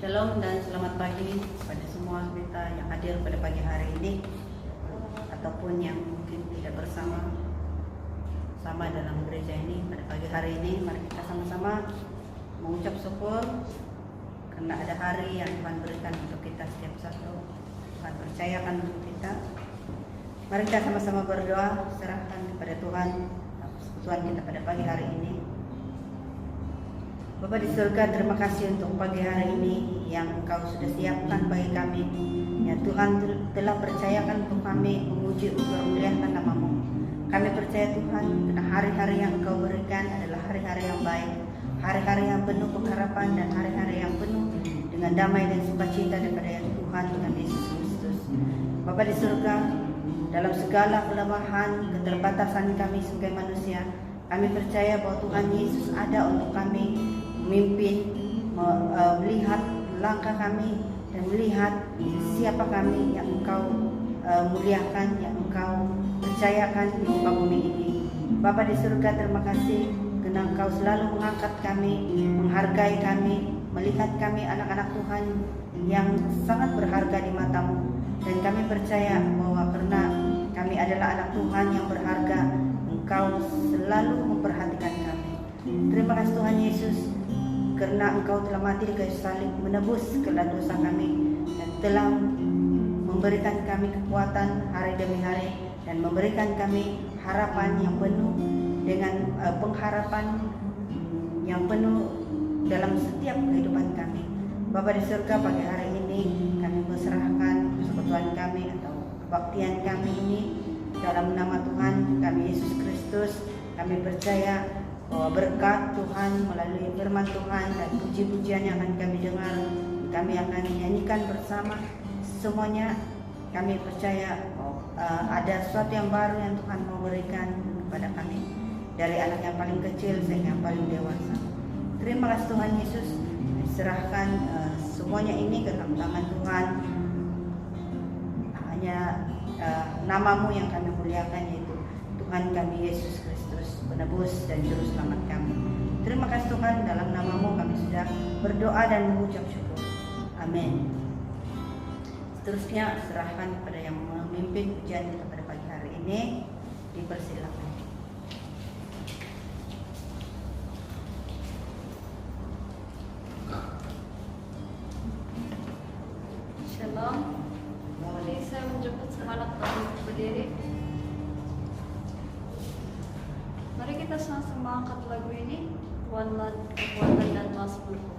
Shalom dan selamat pagi pada semua kita yang hadir pada pagi hari ini ataupun yang mungkin tidak bersama dalam gereja ini pada pagi hari ini. Mari kita sama-sama mengucap syukur karena ada hari yang Tuhan berikan untuk kita setiap satu. Tuhan percayakan untuk kita. Mari kita sama-sama berdoa, serahkan kepada Tuhan kita pada pagi hari ini. Bapa di surga, terima kasih untuk pagi hari ini yang Engkau sudah siapkan bagi kami. Ya Tuhan, telah percayakan untuk kami memuji memuliakan nama-Mu. Kami percaya Tuhan, karena hari-hari yang Engkau berikan adalah hari-hari yang baik, hari-hari yang penuh pengharapan dan hari-hari yang penuh dengan damai dan sukacita daripada Tuhan dengan Yesus Kristus. Bapa di surga, dalam segala kelemahan, keterbatasan kami sebagai manusia, kami percaya bahwa Tuhan Yesus ada untuk kami, memimpin, melihat langkah kami dan melihat siapa kami yang Engkau muliakan, yang Engkau percayakan di muka bumi ini. Bapa di surga, terima kasih karena Engkau selalu mengangkat kami, menghargai kami, melihat kami anak-anak Tuhan yang sangat berharga di mata-Mu. Dan kami percaya bahwa karena kami adalah anak Tuhan yang berharga, Engkau selalu memperhatikan kami. Terima kasih Tuhan Yesus, karena Engkau telah mati di kayu salib menebus segala dosa kami dan telah memberikan kami kekuatan hari demi hari dan memberikan kami harapan yang penuh dengan pengharapan yang penuh dalam setiap kehidupan kami. Bapa di surga, pagi hari ini kami berserahkan persekutuan kami atau kebaktian kami ini dalam nama Tuhan kami Yesus Kristus. Kami percaya bahwa berkat Tuhan melalui firman Tuhan dan puji-pujian yang akan kami dengar, kami akan nyanyikan bersama semuanya. Kami percaya ada sesuatu yang baru yang Tuhan mau berikan kepada kami, dari anak yang paling kecil sehingga yang paling dewasa. Terima kasih Tuhan Yesus. Serahkan semuanya ini ke dalam tangan Tuhan. Hanya nama-Mu yang kami muliakan, yaitu Tuhan kami Yesus Kristus, penebus dan juru selamat kami. Terima kasih Tuhan, dalam nama-Mu kami sudah berdoa dan mengucap syukur. Amin. Seterusnya serahkan kepada yang memimpin pujian kita pada pagi hari ini. Dipersilakan. Shalom. Muli saya menjemput semangat untuk berdiri. Mari kita sama-sama angkat lagu ini, Tuhanlah kekuatan dan mazmurku.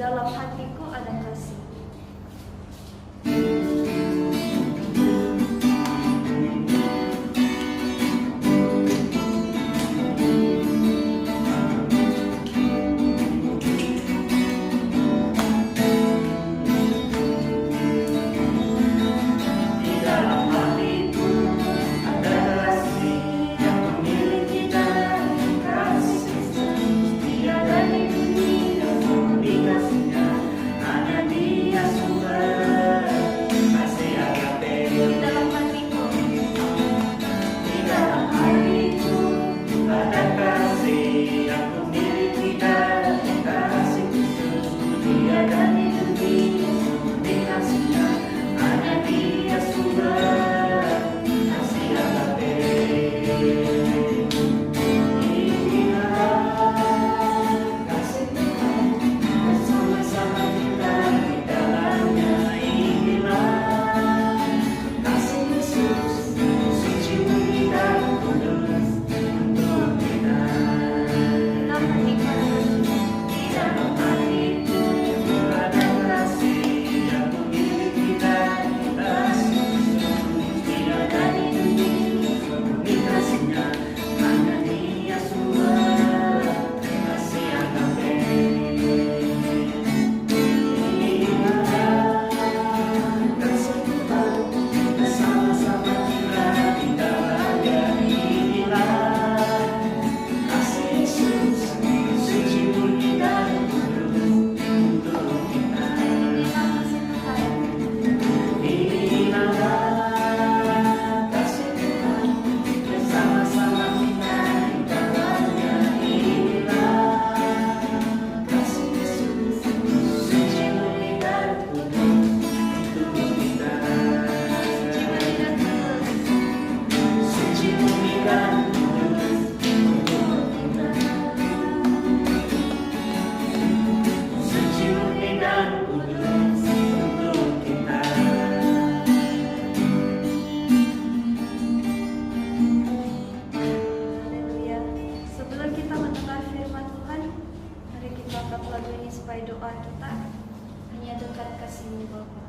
dalam hatiku ada kasih. Doa kita hanya dekat kasih-Mu Bapa.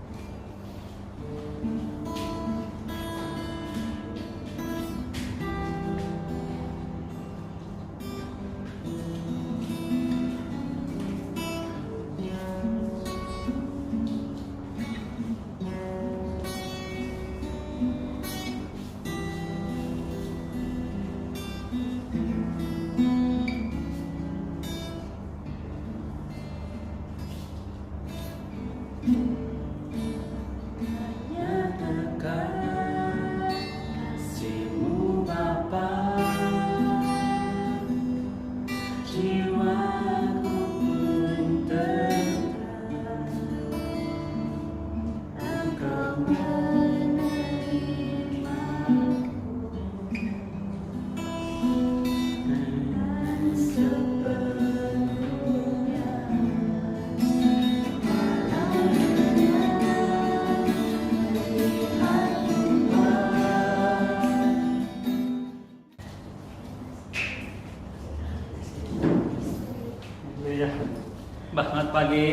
Mbak, selamat pagi.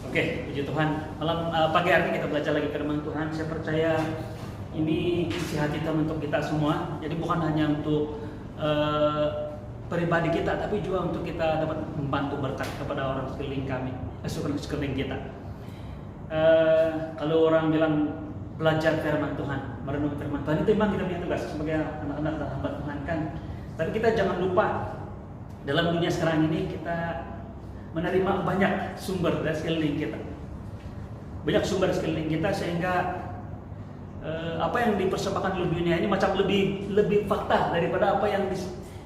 Oke, puji Tuhan. Pagi hari ini kita belajar lagi firman Tuhan. Saya percaya ini isi hati Tuhan untuk kita semua. Jadi bukan hanya untuk pribadi kita, tapi juga untuk kita dapat membantu berkat kepada orang sekeliling kami, sekeliling kita. Kalau orang bilang belajar firman Tuhan, merenung firman Tuhan, itu memang kita punya tugas sebagai anak-anak dan hamba Tuhan kan. Tapi kita jangan lupa dalam dunia sekarang ini kita menerima banyak sumber dari sekeliling kita, banyak sumber sekeliling kita, sehingga apa yang dipersembahkan oleh dunia ini macam lebih fakta daripada apa yang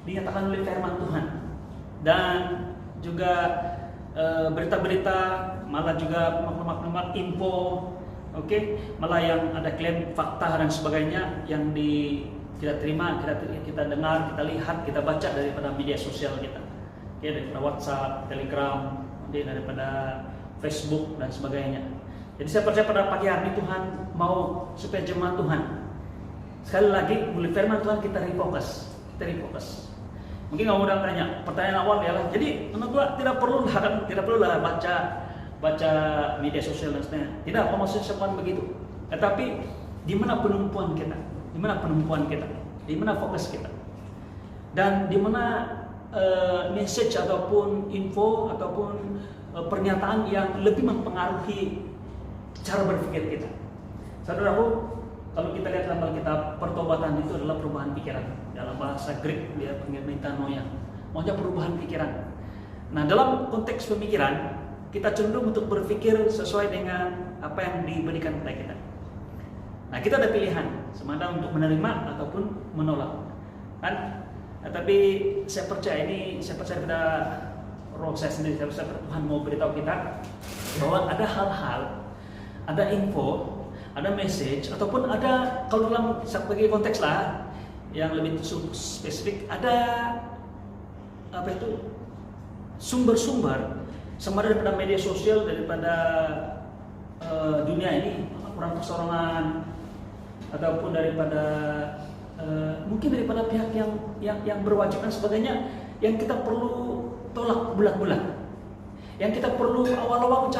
dinyatakan oleh firman Tuhan. Dan juga berita-berita, malah juga maklumat info, malah yang ada klaim fakta dan sebagainya yang kita terima, kita dengar, kita lihat, kita baca daripada media sosial kita, daripada WhatsApp, Telegram, daripada Facebook dan sebagainya. Jadi saya percaya pada pagi hari ini Tuhan mau supaya jemaat Tuhan sekali lagi oleh firman Tuhan kita refocus. Mungkin kamu udah tanya, pertanyaan awal ialah, jadi menurut gua tidak perlulah baca media sosial dan sebagainya. Tidak, apa maksudnya bukan begitu. Tetapi di mana penumpuan kita? Di mana fokus kita? Dan di mana message ataupun info ataupun pernyataan yang lebih mempengaruhi cara berpikir kita. Saudaraku, kalau kita lihat dalam Alkitab, pertobatan itu adalah perubahan pikiran. Dalam bahasa Greek dia panggil metanoia, maksudnya perubahan pikiran. Nah, dalam konteks pemikiran, kita cenderung untuk berpikir sesuai dengan apa yang diberikan kepada kita. Nah, kita ada pilihan, semata untuk menerima ataupun menolak. Kan? Nah, tapi saya percaya pada roh saya sendiri, saya percaya Tuhan mau beritahu kita bahwa ada hal-hal, ada info, ada message, ataupun ada, kalau dalam sebagai konteks lah yang lebih spesifik, ada apa itu sumber-sumber sama daripada media sosial, daripada dunia ini, orang persorangan, ataupun daripada mungkin daripada pihak yang berwajib dan sebagainya, yang kita perlu tolak bulat-bulat, yang kita perlu awal-awal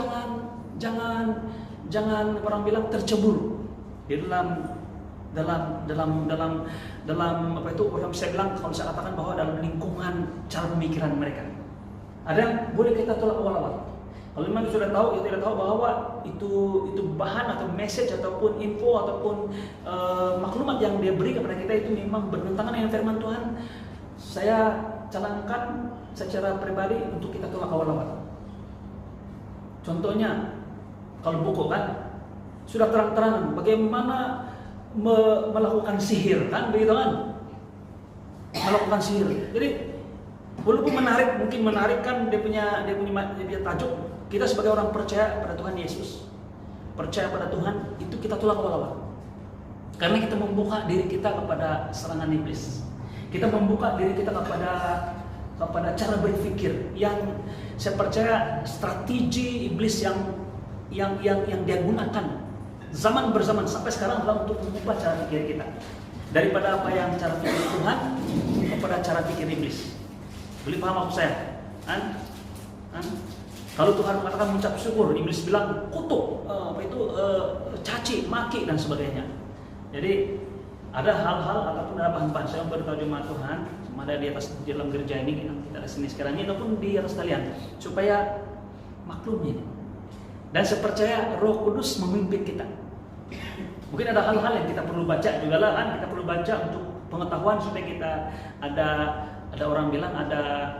jangan orang bilang tercebur di dalam apa itu, orang bisa bilang, kalau saya katakan bahwa dalam lingkungan cara pemikiran mereka. Ada yang boleh kita tolak awal-awal. Kalau memang sudah tahu, kita tidak tahu bahwa itu bahan atau message ataupun info ataupun maklumat yang dia beri kepada kita itu memang bertentangan dengan firman Tuhan, saya calangkan secara pribadi untuk kita tolak awal-awal. Contohnya, kalau buku kan sudah terang-terangan bagaimana melakukan sihir, kan begitu kan? Melakukan sihir. Jadi walaupun mungkin menarik kan dia punya tajuk. Kita sebagai orang percaya pada Tuhan Yesus, percaya pada Tuhan, itu kita tolak awal-awal. Karena kita membuka diri kita kepada serangan iblis. Kita membuka diri kita kepada cara berpikir yang saya percaya strategi iblis yang dia gunakan zaman berzaman sampai sekarang adalah untuk mengubah cara pikir kita daripada apa yang cara pikir Tuhan kepada cara pikir iblis. Boleh paham maksud saya? Kalau Tuhan mengatakan mengucap syukur, iblis bilang kutuk, caci, maki dan sebagainya. Jadi ada hal-hal ataupun ada bahan-bahan, saya beritahu jemaat Tuhan, ada di dalam gereja ini, kita ada sini sekarang ini ataupun di atas kalian, supaya maklumi. Dan saya percaya Roh Kudus memimpin kita. Mungkin ada hal-hal yang kita perlu baca juga lah, kan? Kita perlu baca untuk pengetahuan supaya kita ada orang bilang ada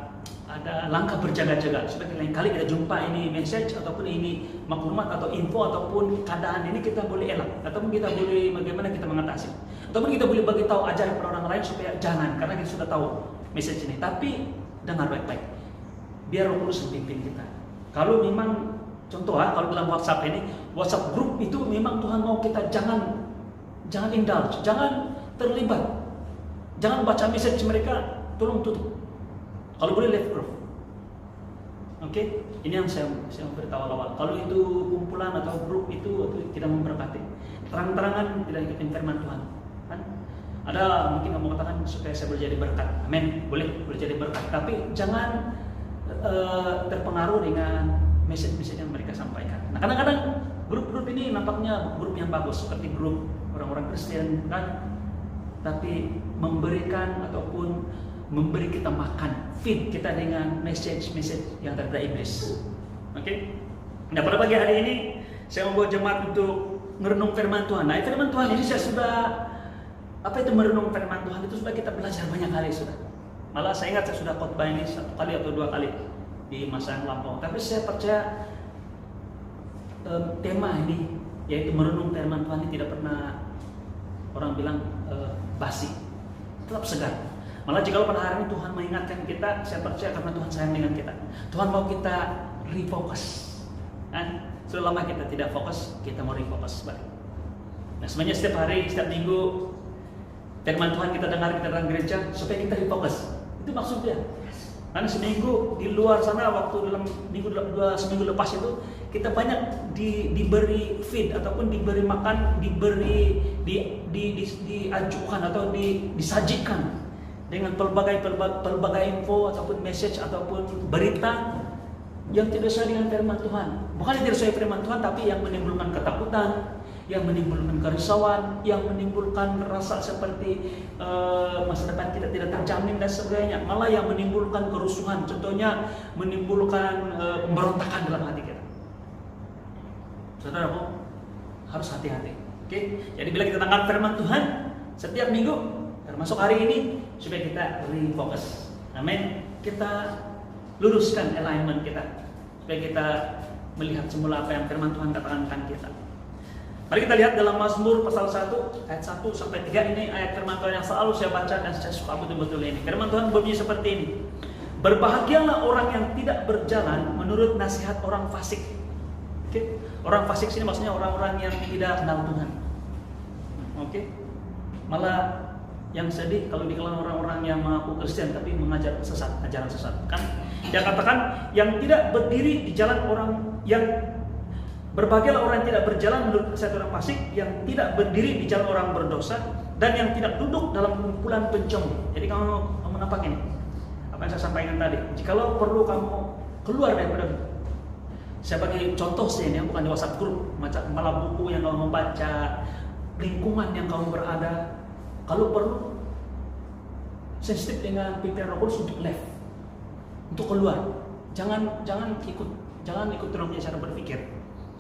langkah berjaga-jaga supaya lain kali kita jumpa ini message ataupun ini maklumat atau info ataupun keadaan ini kita boleh elak, ataupun kita boleh bagaimana kita mengatasi, ataupun kita boleh bagi tahu ajaran kepada orang lain supaya jangan, karena kita sudah tahu message ini. Tapi dengar baik-baik, biar Roh Kudus memimpin kita. Kalau memang contoh kalau dalam WhatsApp ini, WhatsApp grup itu memang Tuhan mau kita jangan indulge, jangan terlibat, jangan baca message mereka, tolong tutup. Kalau boleh left group. Oke, ini yang saya beritahu awal. Kalau itu kumpulan atau grup itu tidak memberkati, terang-terangan tidak ikutin firman Tuhan. Kan? Ada mungkin kamu katakan supaya saya boleh jadi berkat. Amin, boleh jadi berkat. Tapi jangan terpengaruh dengan message-message yang mereka sampaikan. Nah, kadang-kadang grup-grup ini nampaknya grup yang bagus, seperti grup orang-orang Kristen, kan? Tapi memberikan ataupun memberi kita makan, feed kita dengan message-message yang daripada iblis. Oke? Nah, pada pagi hari ini saya membawa jemaat untuk merenung firman Tuhan. Nah, firman Tuhan ini saya sudah merenung firman Tuhan itu sudah kita belajar banyak kali sudah. Malah saya ingat saya sudah khotbah ini 1 kali atau 2 kali di masa yang lampau. Tapi saya percaya tema ini, yaitu merenung firman Tuhan, ini tidak pernah orang bilang basi, tetap segar. Malah jika pada hari ini Tuhan mengingatkan kita, saya percaya karena Tuhan sayang dengan kita. Tuhan mau kita refocus. Kan? Sudah lama kita tidak fokus, kita mau refocus balik. Nah, sebenarnya setiap hari, setiap minggu firman Tuhan kita dengar, kita dalam gereja supaya kita refocus. Itu maksudnya. Karena seminggu di luar sana, waktu dalam seminggu lepas itu kita banyak diberi feed ataupun diberi makan, diajukan atau disajikan dengan pelbagai info ataupun message ataupun berita yang tidak sesuai dengan firman Tuhan. Bukan yang tidak sesuai firman Tuhan, tapi yang menimbulkan ketakutan, yang menimbulkan kerisauan, yang menimbulkan rasa seperti masa depan kita tidak terjamin dan sebagainya. Malah yang menimbulkan kerusuhan, contohnya menimbulkan pemberontakan dalam hati kita. Saudara, harus hati-hati. Oke? Jadi bila kita tangkap firman Tuhan setiap minggu, termasuk hari ini, supaya kita refocus. Amin. Kita luruskan alignment kita, supaya kita melihat semula apa yang firman Tuhan katakan tentang kita. Mari kita lihat dalam Mazmur pasal 1 ayat 1 sampai 3. Ini ayat firman Tuhan yang selalu saya baca dan saya suka betul-betul ini. Firman Tuhan berbunyi seperti ini. Berbahagialah orang yang tidak berjalan menurut nasihat orang fasik. Oke? Orang fasik sini maksudnya orang-orang yang tidak kenal Tuhan. Oke? Malah yang sedih kalau di kalangan orang-orang yang mengaku Kristen tapi mengajar sesat, ajaran sesat. Kan dia katakan yang tidak berdiri di jalan orang yang berbahagialah orang yang tidak berjalan menurut nasihat orang fasik, yang tidak berdiri di jalan orang berdosa, dan yang tidak duduk dalam kumpulan pencuri. Jadi kamu nampak ini apa yang saya sampaikan tadi. Jikalau perlu kamu keluar daripada, saya bagi contoh sih ini, bukan di WhatsApp group, malah buku yang kamu membaca, lingkungan yang kamu berada. Kalau perlu sensitif dengan pimpinan Roh Kudus untuk left, untuk keluar. Jangan ikut orang punya cara berpikir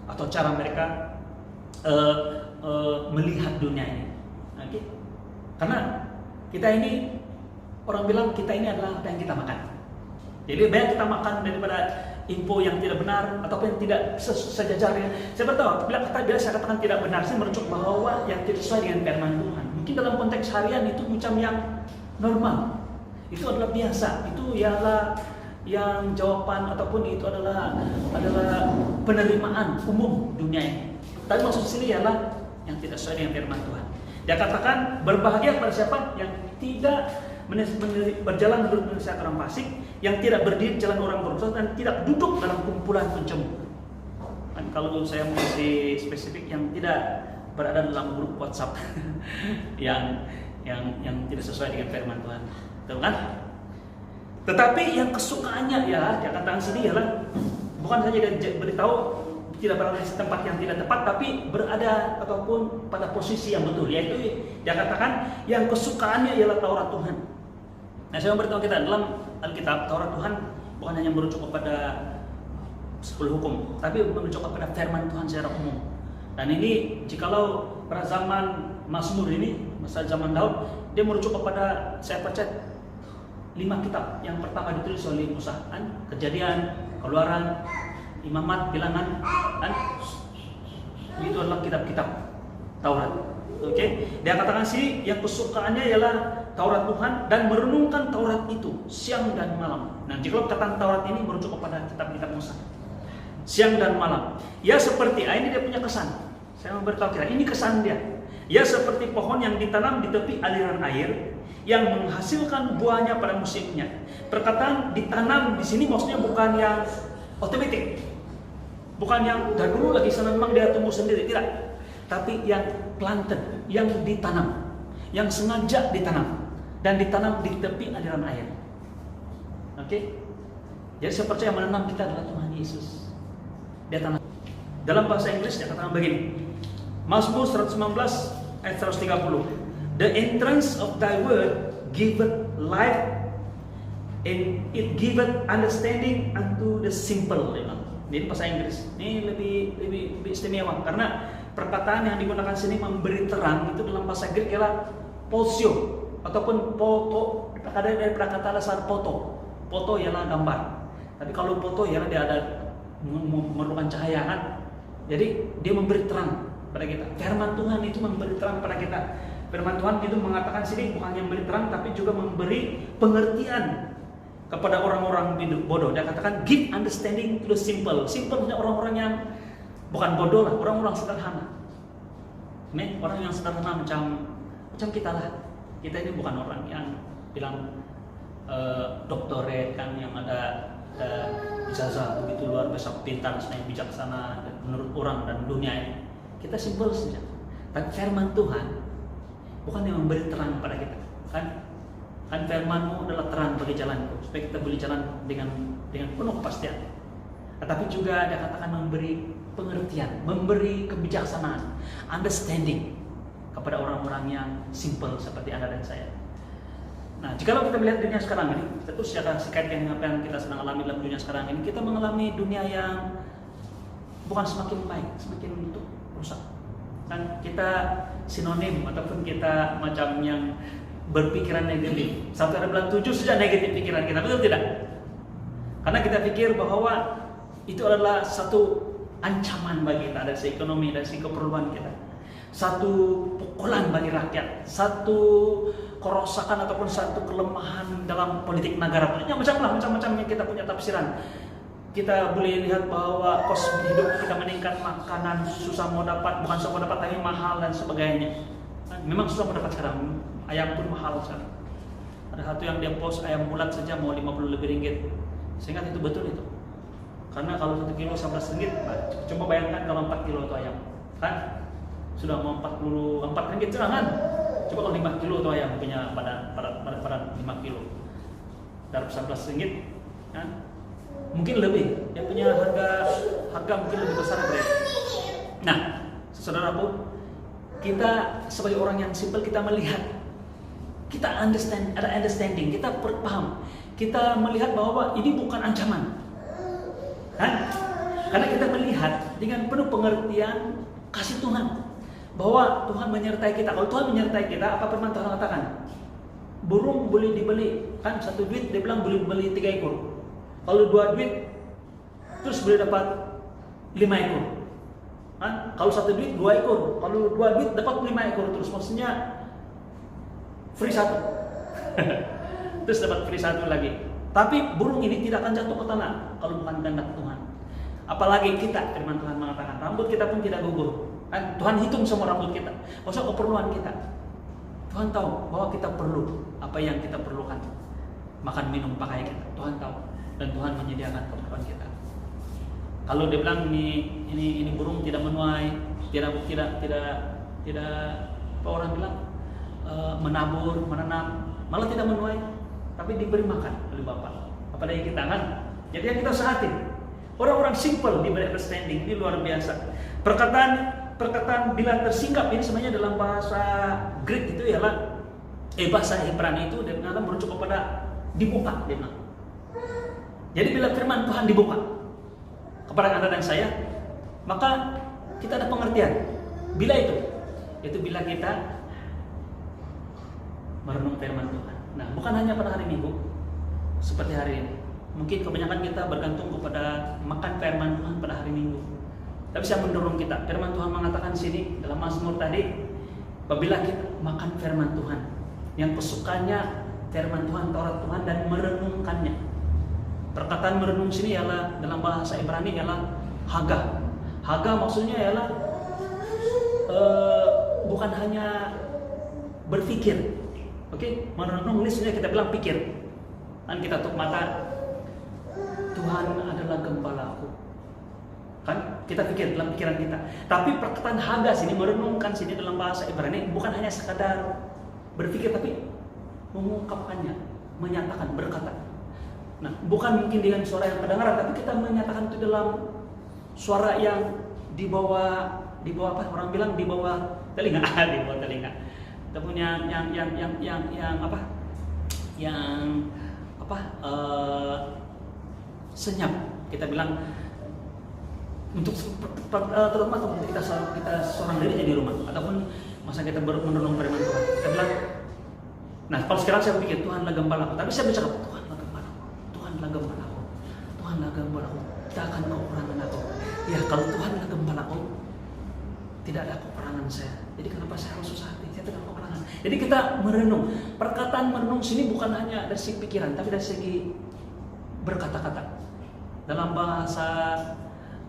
atau cara mereka melihat dunia ini. Okay? Karena kita ini, orang bilang kita ini adalah apa yang kita makan. Jadi banyak kita makan daripada info yang tidak benar ataupun yang tidak sejajar. Saya bertahu bila saya katakan tidak benar, saya merujuk bahwa yang tidak sesuai dengan firman Tuhan. Mungkin dalam konteks harian itu macam yang normal, itu adalah biasa, itu ialah yang jawaban ataupun itu adalah penerimaan umum dunia ini. Tapi maksud sini ialah yang tidak sesuai dengan firman Tuhan. Dia katakan berbahagia pada siapa yang tidak berjalan menurut nasihat orang fasik, yang tidak berdiri jalan orang berdosa, dan tidak duduk dalam kumpulan pencemburu. Dan kalau saya mau kasih spesifik, yang tidak berada dalam grup WhatsApp yang tidak sesuai dengan firman Tuhan, betul kan? Tetapi yang kesukaannya ya, dia katakan sini ialah bukan saja dia beritahu tidak berada di tempat yang tidak tepat, tapi berada ataupun pada posisi yang betul, yaitu dia katakan yang kesukaannya ialah Taurat Tuhan. Nah, saya memberitahu kita dalam Alkitab, Taurat Tuhan bukan hanya merujuk kepada 10 hukum, tapi merujuk kepada firman Tuhan secara umum. Dan ini jikalau pada zaman Mazmur ini, masa zaman Daud, dia merujuk kepada, saya percaya, 5 kitab. Yang pertama ditulis oleh Musa, Kejadian, Keluaran, Imamat, Bilangan, dan itu adalah kitab-kitab Taurat. Oke, dia katakan sih yang kesukaannya ialah Taurat Tuhan dan merenungkan Taurat itu siang dan malam. Nah, jika kata Taurat ini merujuk kepada kitab-kitab Musa, siang dan malam. Ya seperti ini dia punya kesan. Saya memberitahu kita, ini kesan dia. Ya seperti pohon yang ditanam di tepi aliran air, yang menghasilkan buahnya pada musimnya. Perkataan ditanam di sini maksudnya bukan yang otomatis, bukan yang dari dulu lagi sana memang dia tumbuh sendiri, tidak. Tapi yang planted, yang ditanam, yang sengaja ditanam dan ditanam di tepi aliran air. Oke? Jadi saya percaya menanam kita adalah Tuhan Yesus. Dia tanam. Dalam bahasa Inggris dia katakan begini. Mazmur 119 ayat 130. The entrance of thy word giveth life, and it giveth understanding unto the simple. Ini bahasa Inggris. Ini lebih istimewa karena perkataan yang digunakan sini memberi terang itu dalam bahasa Greek ialah posio ataupun poto. Dari kata dasar foto. Foto ialah gambar. Tapi kalau foto ialah dia ada memerlukan cahaya kan. Jadi dia memberi terang pada kita. Firman Tuhan itu memberi terang pada kita. Firman Tuhan itu mengatakan sini bukan hanya memberi terang tapi juga memberi pengertian kepada orang-orang bodoh. Dia katakan give understanding to the simple. Simple maksudnya orang-orang yang bukan bodoh lah, orang-orang sederhana. Orang yang sederhana macam kita lah. Kita ini bukan orang yang bilang doktorat kan, yang ada ijazah begitu luar biasa pintar, bijaksana menurut orang dan dunia ini. Kita simpel saja. Tapi firman Tuhan bukan yang memberi terang kepada kita, kan? Kan firman-Mu adalah terang bagi jalanku, supaya kita boleh jalan dengan penuh kepastian. Tetapi juga ada katakan memberi pengertian, memberi kebijaksanaan, understanding kepada orang-orang yang simple seperti Anda dan saya. Nah, jika kita melihat dunia sekarang ini, terus secara kaitkan dengan apa yang kita sedang alami dalam dunia sekarang ini, kita mengalami dunia yang bukan semakin baik, semakin untuk rusak. Dan kita sinonim ataupun kita macam yang berpikiran negatif. Sampai ada bilang 7 sudah negatif pikiran kita, betul tidak? Karena kita pikir bahwa itu adalah satu ancaman bagi kita dari segi ekonomi, dari segi keperluan kita. Satu pukulan bagi rakyat, satu kerosakan ataupun satu kelemahan dalam politik negara. Macam-macam yang kita punya tafsiran. Kita boleh lihat bahwa kos hidup kita meningkat, makanan susah mau dapat, bukan susah mau dapat tapi mahal dan sebagainya. Memang susah mau dapat sekarang, ayam pun mahal sekarang. Ada satu yang dia post ayam bulat saja mau 50 lebih ringgit. Saya ingat itu betul itu. Karena kalau 1 kilo 11 ringgit, coba bayangkan kalau 4 kilo itu ayam, kan? Sudah mau 44 ringgit sudah kan? Coba kalau 5 kilo itu ayam punya pada 5 kilo. Dalam 11 ringgit, kan? Mungkin lebih, dia punya harga mungkin lebih besar dari itu. Nah, saudaraku, kita sebagai orang yang simpel kita melihat, kita ada understanding, kita paham, kita melihat bahwa ini bukan ancaman, kan? Karena kita melihat dengan penuh pengertian kasih Tuhan, bahwa Tuhan menyertai kita. Kalau Tuhan menyertai kita, apa firman Tuhan katakan? Burung boleh dibeli, kan? 1 duit dia bilang boleh beli 3 ekor. Kalau 2 duit, terus boleh dapat 5 ekor. Kan? Kalau 1 duit 2 ekor, kalau 2 duit dapat 5 ekor terus, maksudnya free 1. Terus dapat free 1 lagi. Tapi burung ini tidak akan jatuh ke tanah kalau bukan kehendak Tuhan. Apalagi kita, firman Tuhan mengatakan, rambut kita pun tidak gugur. Kan? Tuhan hitung semua rambut kita, maksudnya keperluan kita. Tuhan tahu bahwa kita perlu apa yang kita perlukan, makan, minum, pakai kita. Tuhan tahu. Dan Tuhan menyediakan keperluan kita. Kalau dia bilang ini burung tidak menuai, tidak apa orang bilang menabur, menanam, malah tidak menuai, tapi diberi makan oleh Bapa. Apa dari kita kan? Jadi yang kita usahakan. Orang-orang simple diberi understanding, ini luar biasa. Perkataan bila tersingkap ini sebenarnya dalam bahasa Greek itu ialah bahasa Ibrani itu dia merujuk kepada dibuka, dia bilang. Jadi bila firman Tuhan dibuka kepada Anda dan saya, maka kita ada pengertian. Bila itu bila kita merenung firman Tuhan. Nah, bukan hanya pada hari Minggu seperti hari ini. Mungkin kebanyakan kita bergantung kepada makan firman Tuhan pada hari Minggu. Tapi saya mendorong kita. Firman Tuhan mengatakan di sini dalam Mazmur tadi, apabila kita makan firman Tuhan, yang kesukaannya firman Tuhan, Taurat Tuhan dan merenungkannya. Perkataan merenung sini ialah dalam bahasa Ibrani ialah haga. Haga maksudnya ialah bukan hanya berpikir. Oke, merenung ini sebenarnya kita bilang pikir. Kan kita tutup mata, Tuhan adalah gembalaku. Kan kita pikir dalam pikiran kita. Tapi perkataan haga sini, merenungkan sini dalam bahasa Ibrani bukan hanya sekadar berpikir, tapi mengungkapkannya, menyatakan, berkata. Nah, bukan mungkin dengan suara yang kedengaran, tapi kita menyatakan itu dalam suara yang di bawah apa? Orang bilang di bawah telinga, di bawah telinga. Kita punya yang apa? Yang apa? Senyap. Kita bilang untuk terutama untuk kita seorang diri di rumah ataupun masa kita baru merenung firman Tuhan. Kita bilang, nah kalau sekarang saya pikir Tuhanlah gembalaku, tapi saya bercakap Tuhanlah gembalaku, Tuhanlah gembalaku, tidak akan kekurangan aku. Ya kalau Tuhanlah gembalaku, tidak ada kekurangan saya. Jadi kenapa saya harus susah hati? Saya tidak ada kekurangan. Jadi kita merenung. Perkataan merenung sini bukan hanya dari segi pikiran, tapi dari segi berkata-kata. Dalam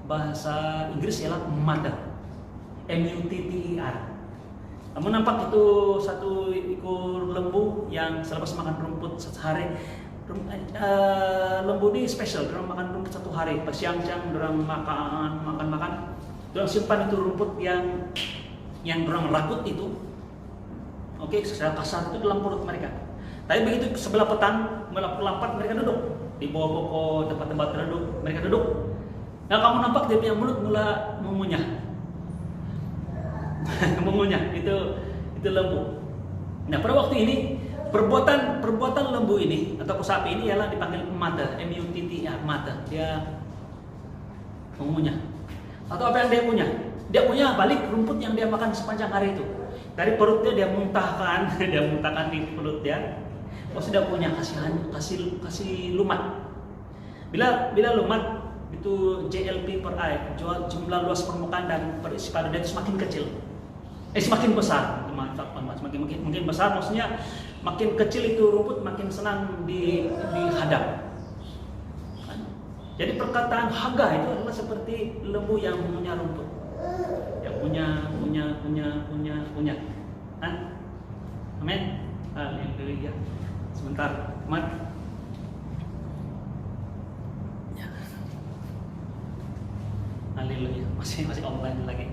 bahasa Inggris ialah mother, M-U-T-T-E-R. Namun nampak itu satu ekor lembu yang selepas makan rumput sehari. Lembu ini spesial, dorang makan rumput 1 hari. Pas siang-siang dorang makan, dorang simpan itu rumput yang dorang rakut itu. Oke, secara kasar itu dalam perut mereka. Tapi begitu sebelah petang, melapat mereka duduk di bawah pokok tempat-tempat duduk, mereka duduk. Nah kamu nampak dia punya mulut mula mengunyah, mengunyah itu lembu. Nah pada waktu ini perbuatan lembu ini atau sapi ini ialah dipanggil mata, M-U-T-T, mata. Dia mengunyah. Atau apa yang dia punya? Dia punya balik rumput yang dia makan sepanjang hari itu. Dari perutnya dia muntahkan, dia muntahkan di perut dia. Sudah punya kasih lumat. Bila lumat itu JLP per I, jumlah luas permukaan dan berisi pada dia itu semakin kecil. Semakin besar. Semakin besar maksudnya makin kecil itu rumput makin senang dihadap. Jadi perkataan haga itu adalah seperti lembu yang mengunyah rumput. Ya punya. Amin. Haleluya. Sebentar, teman. Ya. Haleluya. Masih online lagi.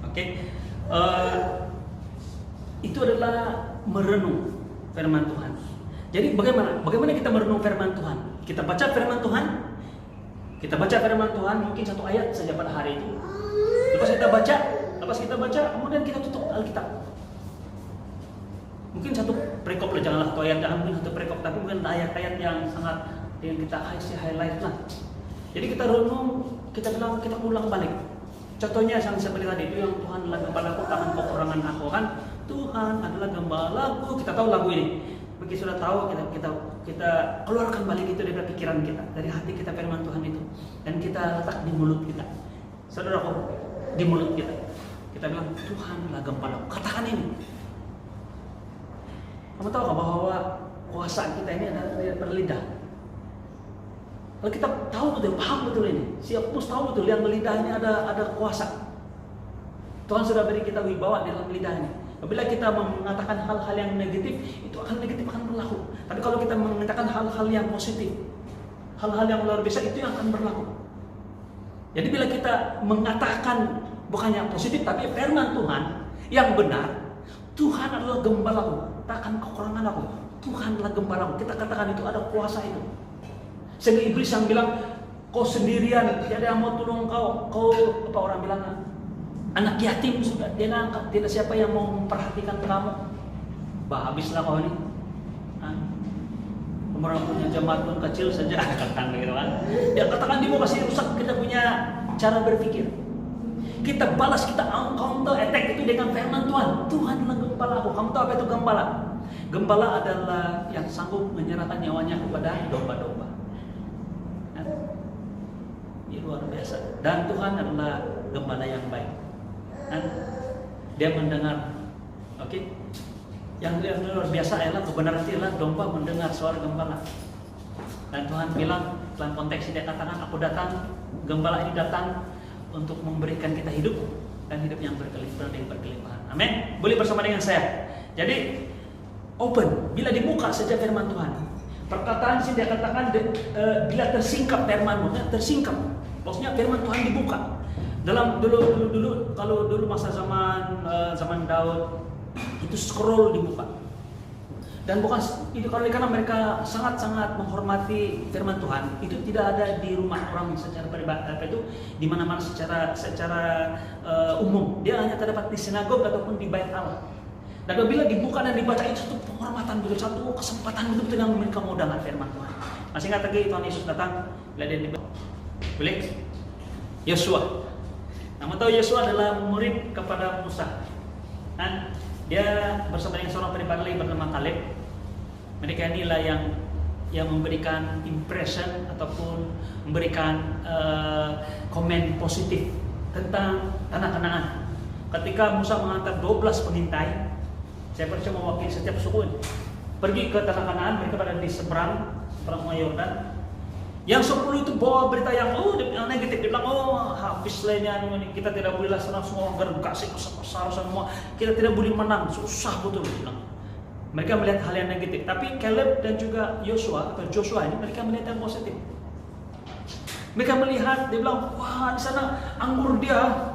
Oke. Itu adalah merenung firman Tuhan. Jadi bagaimana kita merenung firman Tuhan? Kita baca firman Tuhan mungkin satu ayat saja pada hari itu. Lepas kita baca, kemudian kita tutup Alkitab. Mungkin satu perikop lah, janganlah satu ayat, jangan mungkin satu perikop, tapi mungkin ayat-ayat yang sangat yang kita highlight lah. Jadi kita renung, kita bilang, kita ulang balik. Contohnya yang seperti tadi itu yang Tuhan adalah gembalaku, takkan kekurangan aku kan. Tuhan adalah gembalaku. Kita tahu lagu ini. Begitu sudah tahu, kita keluarkan balik itu dari pikiran kita, dari hati kita firman Tuhan itu, dan kita letak di mulut kita. Saudaraku, di mulut kita. Kita bilang Tuhan adalah gembalaku. Katakan ini. Kamu tahu bahwa kuasa kita ini ada pada lidah. Kalau kita tahu betul, paham betul ini, si Apus tahu betul yang lidah ini ada kuasa. Tuhan sudah beri kita wibawa di dalam lidah ini. Apabila kita mengatakan hal-hal yang negatif, itu negatif akan berlaku. Tapi kalau kita mengatakan hal-hal yang positif, hal-hal yang luar biasa, itu yang akan berlaku. Jadi bila kita mengatakan bukannya positif, tapi firman Tuhan yang benar, Tuhan adalah gembalaku, takkan kekurangan aku. Tuhan adalah gembalaku. Kita katakan itu ada kuasa itu. Sehingga iblis yang bilang kau sendirian, tiada yang mau tolong kau apa orang bilang anak yatim sudah dia angkat, tidak siapa yang mau memperhatikan kamu. Habislah kau ini. Orang punya jemaat pun kecil saja katakan gitu kan. Dia katakan dia mau kasih rusak kita punya cara berpikir. Kita balas, kita counter attack itu dengan firman Tuhan. Tuhan adalah gembala aku. Kamu tahu apa itu gembala? Gembala adalah yang sanggup menyerahkan nyawanya kepada domba-domba. Ini luar biasa. Dan Tuhan adalah gembala yang baik. Dia mendengar. Oke. Yang luar biasa adalah kebenaran itu adalah domba mendengar suara gembala. Dan Tuhan bilang dalam konteks ini dia katakan aku datang, gembala ini datang untuk memberikan kita hidup dan hidup yang berkelimpahan. Amin. Boleh bersama dengan saya. Jadi open bila dibuka saja firman Tuhan. Perkataan sini dia katakan bila tersingkap firman-Mu, tersingkap. Maksudnya firman Tuhan dibuka. Dalam dulu kalau dulu masa zaman Daud itu scroll dibuka. Dan bukan itu karena mereka sangat-sangat menghormati firman Tuhan, itu tidak ada di rumah orang secara pribadi itu di mana-mana secara umum. Dia hanya terdapat di sinagog ataupun di bait Allah. Dan apabila dibuka dan dibaca itu satu penghormatan betul, satu kesempatan betul yang mereka mau dengar firman Tuhan. Masih ingat lagi Tuhan Yesus datang, bila dia dibaca. Boleh? Yosua. Kamu tahu Yosua adalah murid kepada Musa. Dan dia bersama dengan seorang pribadi lagi bernama Kaleb. Mereka inilah yang memberikan impression ataupun memberikan komen positif tentang tanah Kanaan. Ketika Musa menghantar 12 pengintai, saya percaya mewakili setiap suku pergi ke tanah Kanaan, mereka berada di seberang Sungai Yordan. Yang 10 itu bawa berita yang negatif, dia bilang habis lainnya kita tidak boleh laksanakan semua kasih besar semua, kita tidak boleh menang, susah betul bilang. Mereka melihat hal yang negatif, tapi Caleb dan juga Joshua ini mereka melihat yang positif. Mereka melihat, dia bilang wah di sana anggur dia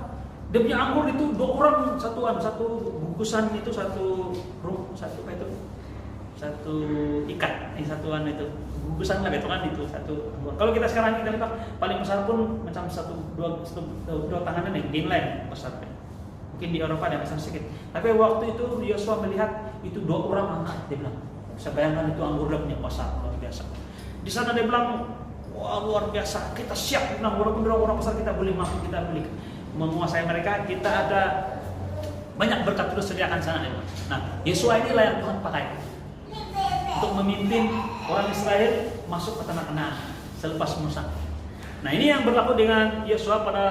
punya anggur itu 2 orang satu bungkusan itu satu apa itu ikat, satu itu gugusan lah gitu kan, itu satu. Kalau kita sekarang kita lihat paling besar pun macam dua tangan nih, inline besar. Mungkin di Eropa ada besar sedikit. Tapi waktu itu Yosua melihat itu 2 orang angkat, dia bilang, saya bayangkan itu anggur punya besar luar biasa. Di sana dia bilang, wah luar biasa, kita siap, bilang walaupun orang besar kita boleh mampu, kita boleh menguasai mereka, kita ada banyak berkat terus sediakan sana. Nah, Yosua inilah yang Tuhan pakai untuk memimpin orang Israel masuk ke tanah Kanaan selepas Musa. Nah, ini yang berlaku dengan Yosua pada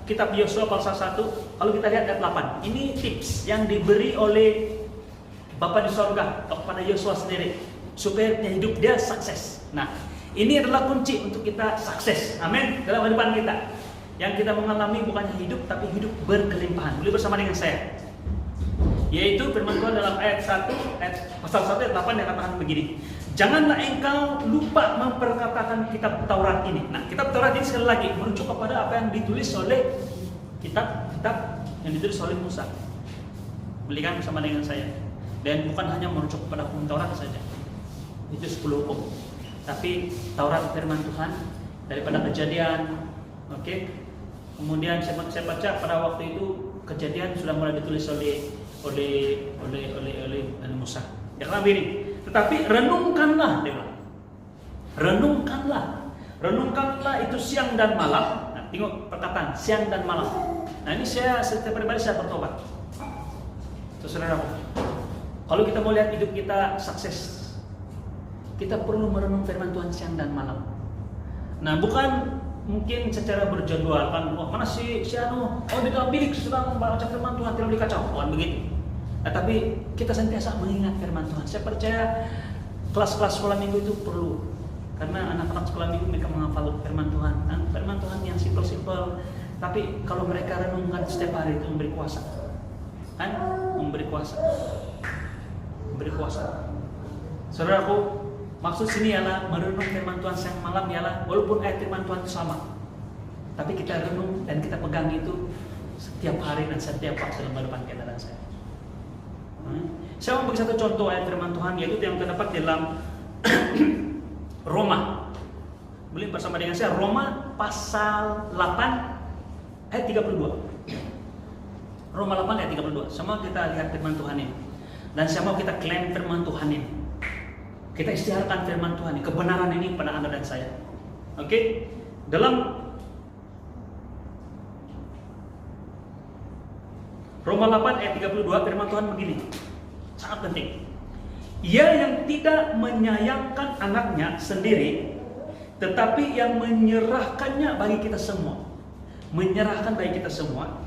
kitab Yosua pasal 1. Kalau kita lihat ayat 8, ini tips yang diberi oleh Bapa di sorga kepada Yosua sendiri supaya hidup dia sukses. Nah, ini adalah kunci untuk kita sukses. Amin. Dalam kehidupan kita yang kita mengalami bukannya hidup tapi hidup berkelimpahan. Boleh bersama dengan saya. Yaitu firman Tuhan dalam ayat 1 pasal 1 ayat 8 yang katakan begini. Janganlah engkau lupa memperkatakan kitab Taurat ini. Nah, kitab Taurat ini sekali lagi merujuk kepada apa yang ditulis oleh kitab yang ditulis oleh Musa. Belikan bersama dengan saya. Dan bukan hanya merujuk kepada hukum Taurat saja. Itu 10 hukum. Tapi Taurat firman Tuhan daripada Kejadian, oke. Kemudian saya baca pada waktu itu Kejadian sudah mulai ditulis oleh Musa. Ya kan begini. Tetapi renungkanlah, dia bilang. Renungkanlah itu siang dan malam. Nah, tengok perkataan siang dan malam. Nah, ini setiap pribadi saya bertobat. Saudaraku, kalau kita mau lihat hidup kita sukses, kita perlu merenung firman Tuhan siang dan malam. Nah, bukan mungkin secara berjadwal kan, mana si anu, di dalam bilik sedang membaca firman Tuhan tidak dikacau, bukan begitu. Nah, tapi kita sentiasa mengingat firman Tuhan. Saya percaya kelas-kelas sekolah minggu itu perlu, karena anak-anak sekolah minggu mereka menghafal firman Tuhan. Dan firman Tuhan yang simpel-simpel, tapi kalau mereka renungkan setiap hari itu memberi kuasa, kan? Memberi kuasa. Saudaraku, maksud sini ialah merenung firman Tuhan siang malam ialah walaupun ayat firman Tuhan itu sama, tapi kita renung dan kita pegang itu setiap hari dan setiap waktu dalam kehidupan kita dan saya. Saya mau bagi satu contoh ayat firman Tuhan, yaitu yang terdapat dalam Roma. Boleh bersama dengan saya, Roma pasal 8 ayat 32. Roma 8 ayat 32. Semua kita lihat firman Tuhan ini. Dan saya mau kita klaim firman Tuhan ini. Kita istiharkan firman Tuhan ini, kebenaran ini pada Anda dan saya. Oke? Dalam Roma 8 ayat 32 firman Tuhan begini. Sangat penting. Ia yang tidak menyayangkan anaknya sendiri, tetapi yang menyerahkannya bagi kita semua. Menyerahkan bagi kita semua.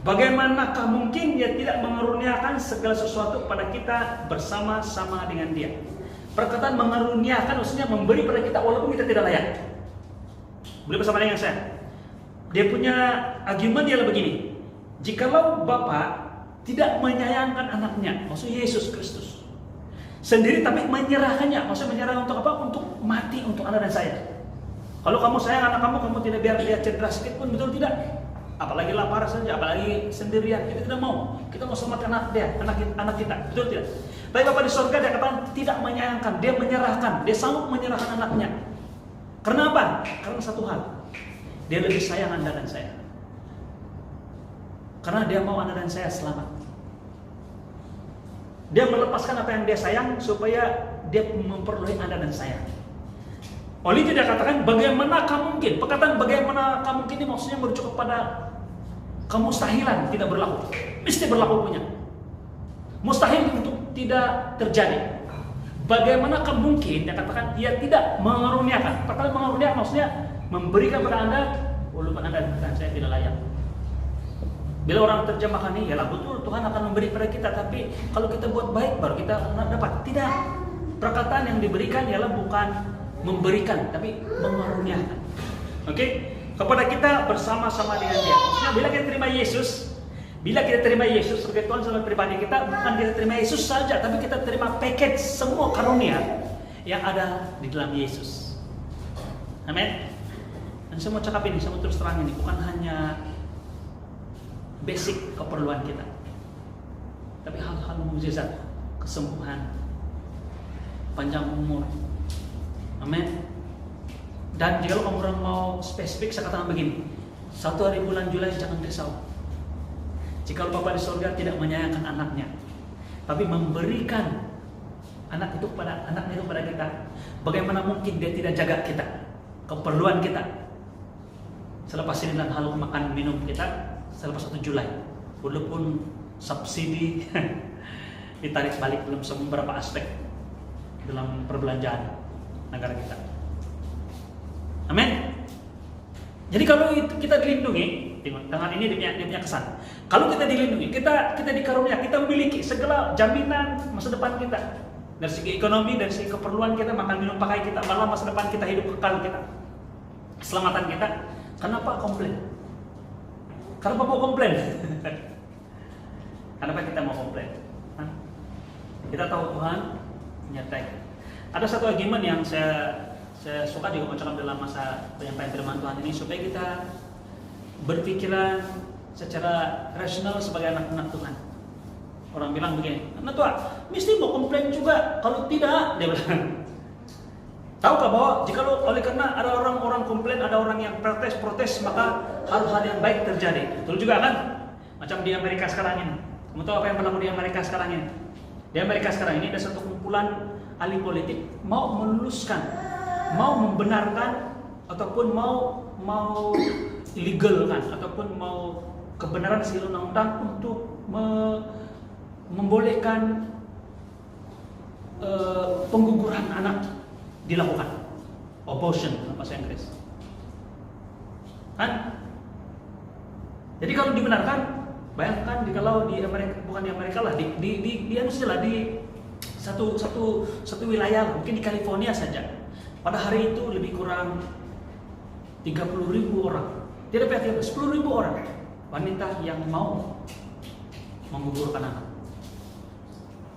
Bagaimanakah mungkin dia tidak mengaruniakan segala sesuatu pada kita bersama-sama dengan dia? Perkataan mengaruniakan maksudnya memberi pada kita walaupun kita tidak layak. Boleh bersama dengan saya? Dia punya argumen ialah begini. Jikalau Bapa tidak menyayangkan anaknya, maksudnya Yesus Kristus sendiri, tapi menyerahkannya, maksudnya menyerah untuk apa? Untuk mati untuk Anda dan saya. Kalau kamu sayang anak kamu tidak biar dia cedera sedikit pun, betul tidak? Apalagi lapar saja, apalagi sendirian, kita tidak mau. Kita mau selamatkan anak kita, betul tidak? Tapi Bapa di surga dia katakan tidak menyayangkan, dia menyerahkan, dia sanggup menyerahkan anaknya. Karena apa? Karena satu hal, dia lebih sayang Anda dan saya. Karena dia mau Anda dan saya selamat. Dia melepaskan apa yang dia sayang supaya dia memperoleh Anda dan saya. Oleh itu dia katakan bagaimanakah mungkin. Perkataan bagaimanakah mungkin ini maksudnya merujuk kepada kemustahilan tidak berlaku. Mesti berlaku punya. Mustahil untuk tidak terjadi. Bagaimanakah mungkin dia katakan ia tidak mengaruniakan. Perkataan mengaruniakan maksudnya memberikan kepada Anda walaupun Anda dan saya tidak layak. Bila orang terjemahkan ini, ya betul Tuhan akan memberi kepada kita, tapi kalau kita buat baik baru kita akan dapat. Tidak. Perkataan yang diberikan ialah bukan memberikan, tapi mengaruniakan. Oke? Kepada kita bersama-sama dengan Dia. Maksudnya bila kita terima Yesus sebagai Tuhan sebagai pribadi kita, bukan kita terima Yesus saja, tapi kita terima paket semua karunia yang ada di dalam Yesus. Amin. Dan saya mau cakap ini, saya mau terus terang ini, bukan hanya basic keperluan kita, tapi hal-hal mukjizat, kesembuhan, panjang umur. Amin. Dan jika kamu orang mau spesifik, saya katakan begini, 1 hari bulan Julai jangan risau. Jika Bapa di surga tidak menyayangkan anaknya, tapi memberikan anaknya itu pada kita, bagaimana mungkin dia tidak jaga kita, keperluan kita, selepas ini dan hal makan minum kita, selepas 1 Julai, walaupun subsidi ditarik balik dalam beberapa aspek dalam perbelanjaan negara kita. Amin. Jadi kalau kita dilindungi, dengan ini dia punya kesan. Kalau kita dilindungi, kita dikarunia, kita memiliki segala jaminan masa depan kita. Dari segi ekonomi, dari segi keperluan kita, makan minum pakai kita, malah masa depan kita, hidup kekal kita, keselamatan kita. Kenapa komplain? Kenapa mau komplain? Kenapa kita mau komplain? Kita tahu Tuhan menyertai. Ada satu argumen yang saya suka digunakan dalam masa penyampaian firman Tuhan ini, supaya kita berpikiran secara rasional sebagai anak-anak Tuhan. Orang bilang begini, anak Tuhan mesti mau komplain juga, kalau tidak, dia bilang. Tahukah bahwa jika oleh karena ada orang-orang komplain, ada orang yang protes, maka hal-hal yang baik terjadi. Betul juga kan? Macam di Amerika sekarang ini. Kamu tahu apa yang berlaku di Amerika sekarang ini? Di Amerika sekarang ini ada satu kumpulan ahli politik mau meluluskan, mau membenarkan, ataupun mau legalkan, ataupun mau kebenaran si undang-undang untuk membolehkan pengguguran anak dilakukan, abortion dalam bahasa Inggris. Kan? Jadi kalau dibenarkan, bayangkan kalau di Amerika, bukan di Amerika lah, di satu wilayah, mungkin di California saja. Pada hari itu lebih kurang 30.000 orang, tidak 10.000 orang wanita yang mau menggugurkan anak.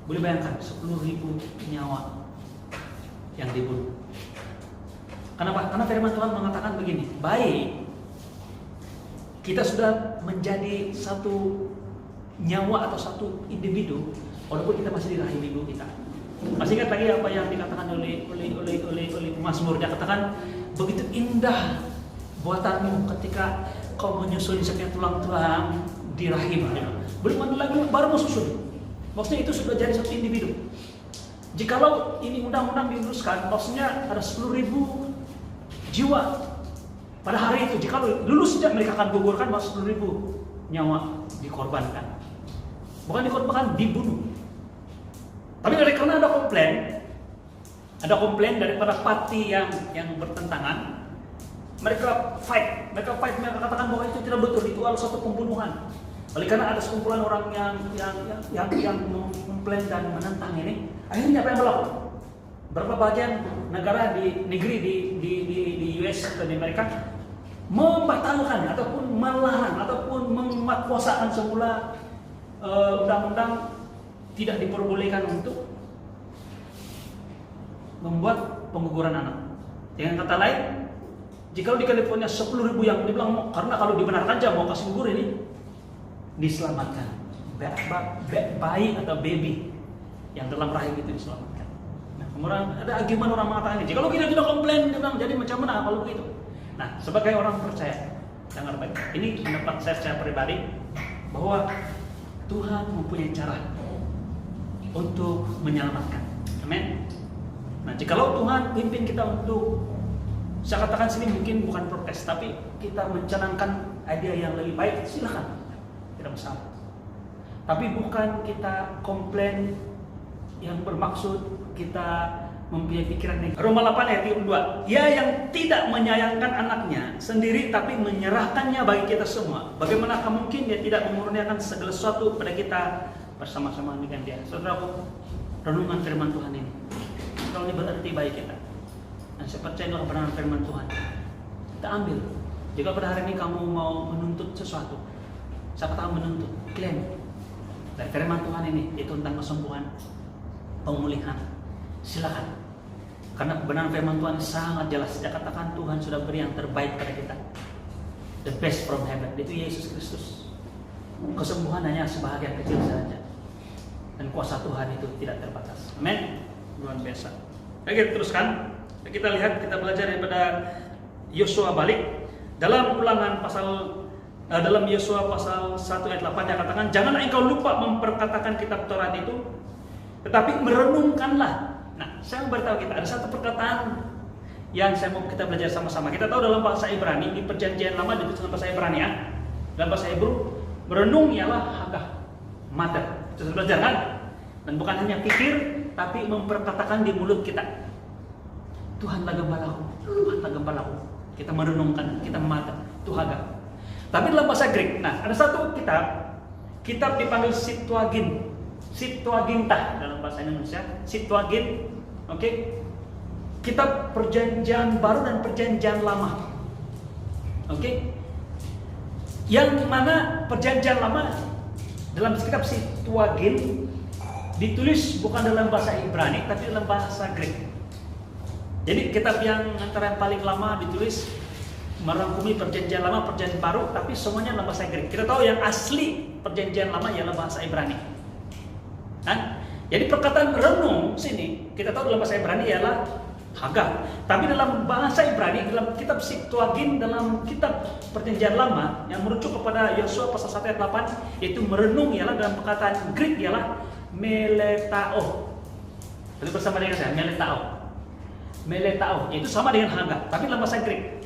Boleh bayangkan 10.000 nyawa yang dibunuh. Kenapa? Karena firman Tuhan mengatakan begini, baik kita sudah menjadi satu nyawa atau satu individu, walaupun kita masih di rahim ibu kita. Masih ingat lagi apa yang dikatakan oleh Mazmur? Dia katakan, begitu indah buatanmu ketika kau menyusui setiap tulang-tulang di rahim. Belum ada lagi baru mau susun. Maksudnya itu sudah jadi satu individu. Jikalau ini undang-undang diluluskan, maksudnya ada 10.000 jiwa pada hari itu. Jika lulus saja mereka akan gugurkan, maka 10.000 nyawa dikorbankan. Bukan dikorbankan, dibunuh. Tapi karena ada komplain daripada parti yang bertentangan, mereka fight, mereka katakan bahwa itu tidak betul, itu adalah suatu pembunuhan. Oleh karena ada sekumpulan orang yang komplain dan menentang ini, akhirnya apa yang berlaku? Berapa bagian negara di US atau di Amerika membatalkan ataupun melarang ataupun menguatkuasakan semula undang-undang tidak diperbolehkan untuk membuat pengguguran anak. Dengan kata lain, jika di California 10.000 yang dibilang karena kalau dibenarkan aja mau kasih gugur ini diselamatkan, bayi atau baby yang dalam rahim itu diselamatkan. Nah, kemudian ada argumen orang mengatakan ini, kalau kita tidak komplain, jadi macam mana kalau begitu? Nah, sebagai orang percaya, dengar baik, ini pendapat saya secara pribadi bahwa Tuhan mempunyai cara untuk menyelamatkan. Amin. Nah, jikalau Tuhan pimpin kita untuk, saya katakan sini mungkin bukan protes, tapi kita mencanangkan ide yang lebih baik, silakan, tidak masalah. Tapi bukan kita komplain yang bermaksud kita mempunyai pikiran negatif. Roma 8 ayat 2. Ia yang tidak menyayangkan anaknya sendiri tapi menyerahkannya bagi kita semua, bagaimana mungkin dia tidak memurniakan segala sesuatu pada kita bersama-sama dengan dia. Saudaraku, renungan firman Tuhan ini, kalau ini berarti bagi kita, dan saya percaya dalam kebenaran firman Tuhan, kita ambil. Jika pada hari ini kamu mau menuntut sesuatu, saya katakan menuntut, klaim dari firman Tuhan ini, itu tentang kesembuhan, pemulihan, silakan. Karena kebenaran firman Tuhan sangat jelas. Dia katakan Tuhan sudah beri yang terbaik pada kita, the best from heaven, itu Yesus Kristus. Kesembuhan hanya sebahagian kecil saja, dan kuasa Tuhan itu tidak terbatas. Amin. luar biasa. Oke, teruskan. Kita lihat, kita belajar daripada Yosua balik dalam Ulangan dalam Yosua pasal 1 ayat 8 yang katakan, janganlah engkau lupa memperkatakan kitab Taurat itu, tetapi merenungkanlah. Nah, saya mau beritahu kita ada satu perkataan yang saya mau kita belajar sama-sama. Kita tahu dalam bahasa Ibrani, di perjanjian lama ditulis dalam bahasa Ibrani ya. Dalam bahasa Hebrew, merenung ialah hagah, mater. Itu sudah belajar kan? Dan bukan hanya pikir, tapi memperkatakan di mulut kita. Tuhanlah gembalaku, Tuhanlah gembalaku. Kita merenungkan, kita mater, itu hagah. Tapi dalam bahasa Greek, nah ada satu kitab dipanggil Septuaginta dalam bahasa Indonesia, Septuagint, oke? Kitab Perjanjian Baru dan Perjanjian Lama, oke? Yang mana Perjanjian Lama dalam kitab Septuagint ditulis bukan dalam bahasa Ibrani, tapi dalam bahasa Greek. Jadi kitab yang antara yang paling lama ditulis merangkumi Perjanjian Lama, Perjanjian Baru, tapi semuanya dalam bahasa Greek. Kita tahu yang asli Perjanjian Lama ialah bahasa Ibrani. Kan? Jadi perkataan renung sini kita tahu dalam bahasa Ibrani ialah hagah. Tapi dalam bahasa Ibrani, dalam kitab Septuagint, dalam kitab Perjanjian Lama yang merujuk kepada Yosua pasal 1 ayat 8, itu merenung ialah dalam perkataan Greek ialah meletao. Jadi bersama dengan saya, meletao. Itu sama dengan hagah, tapi dalam bahasa Greek.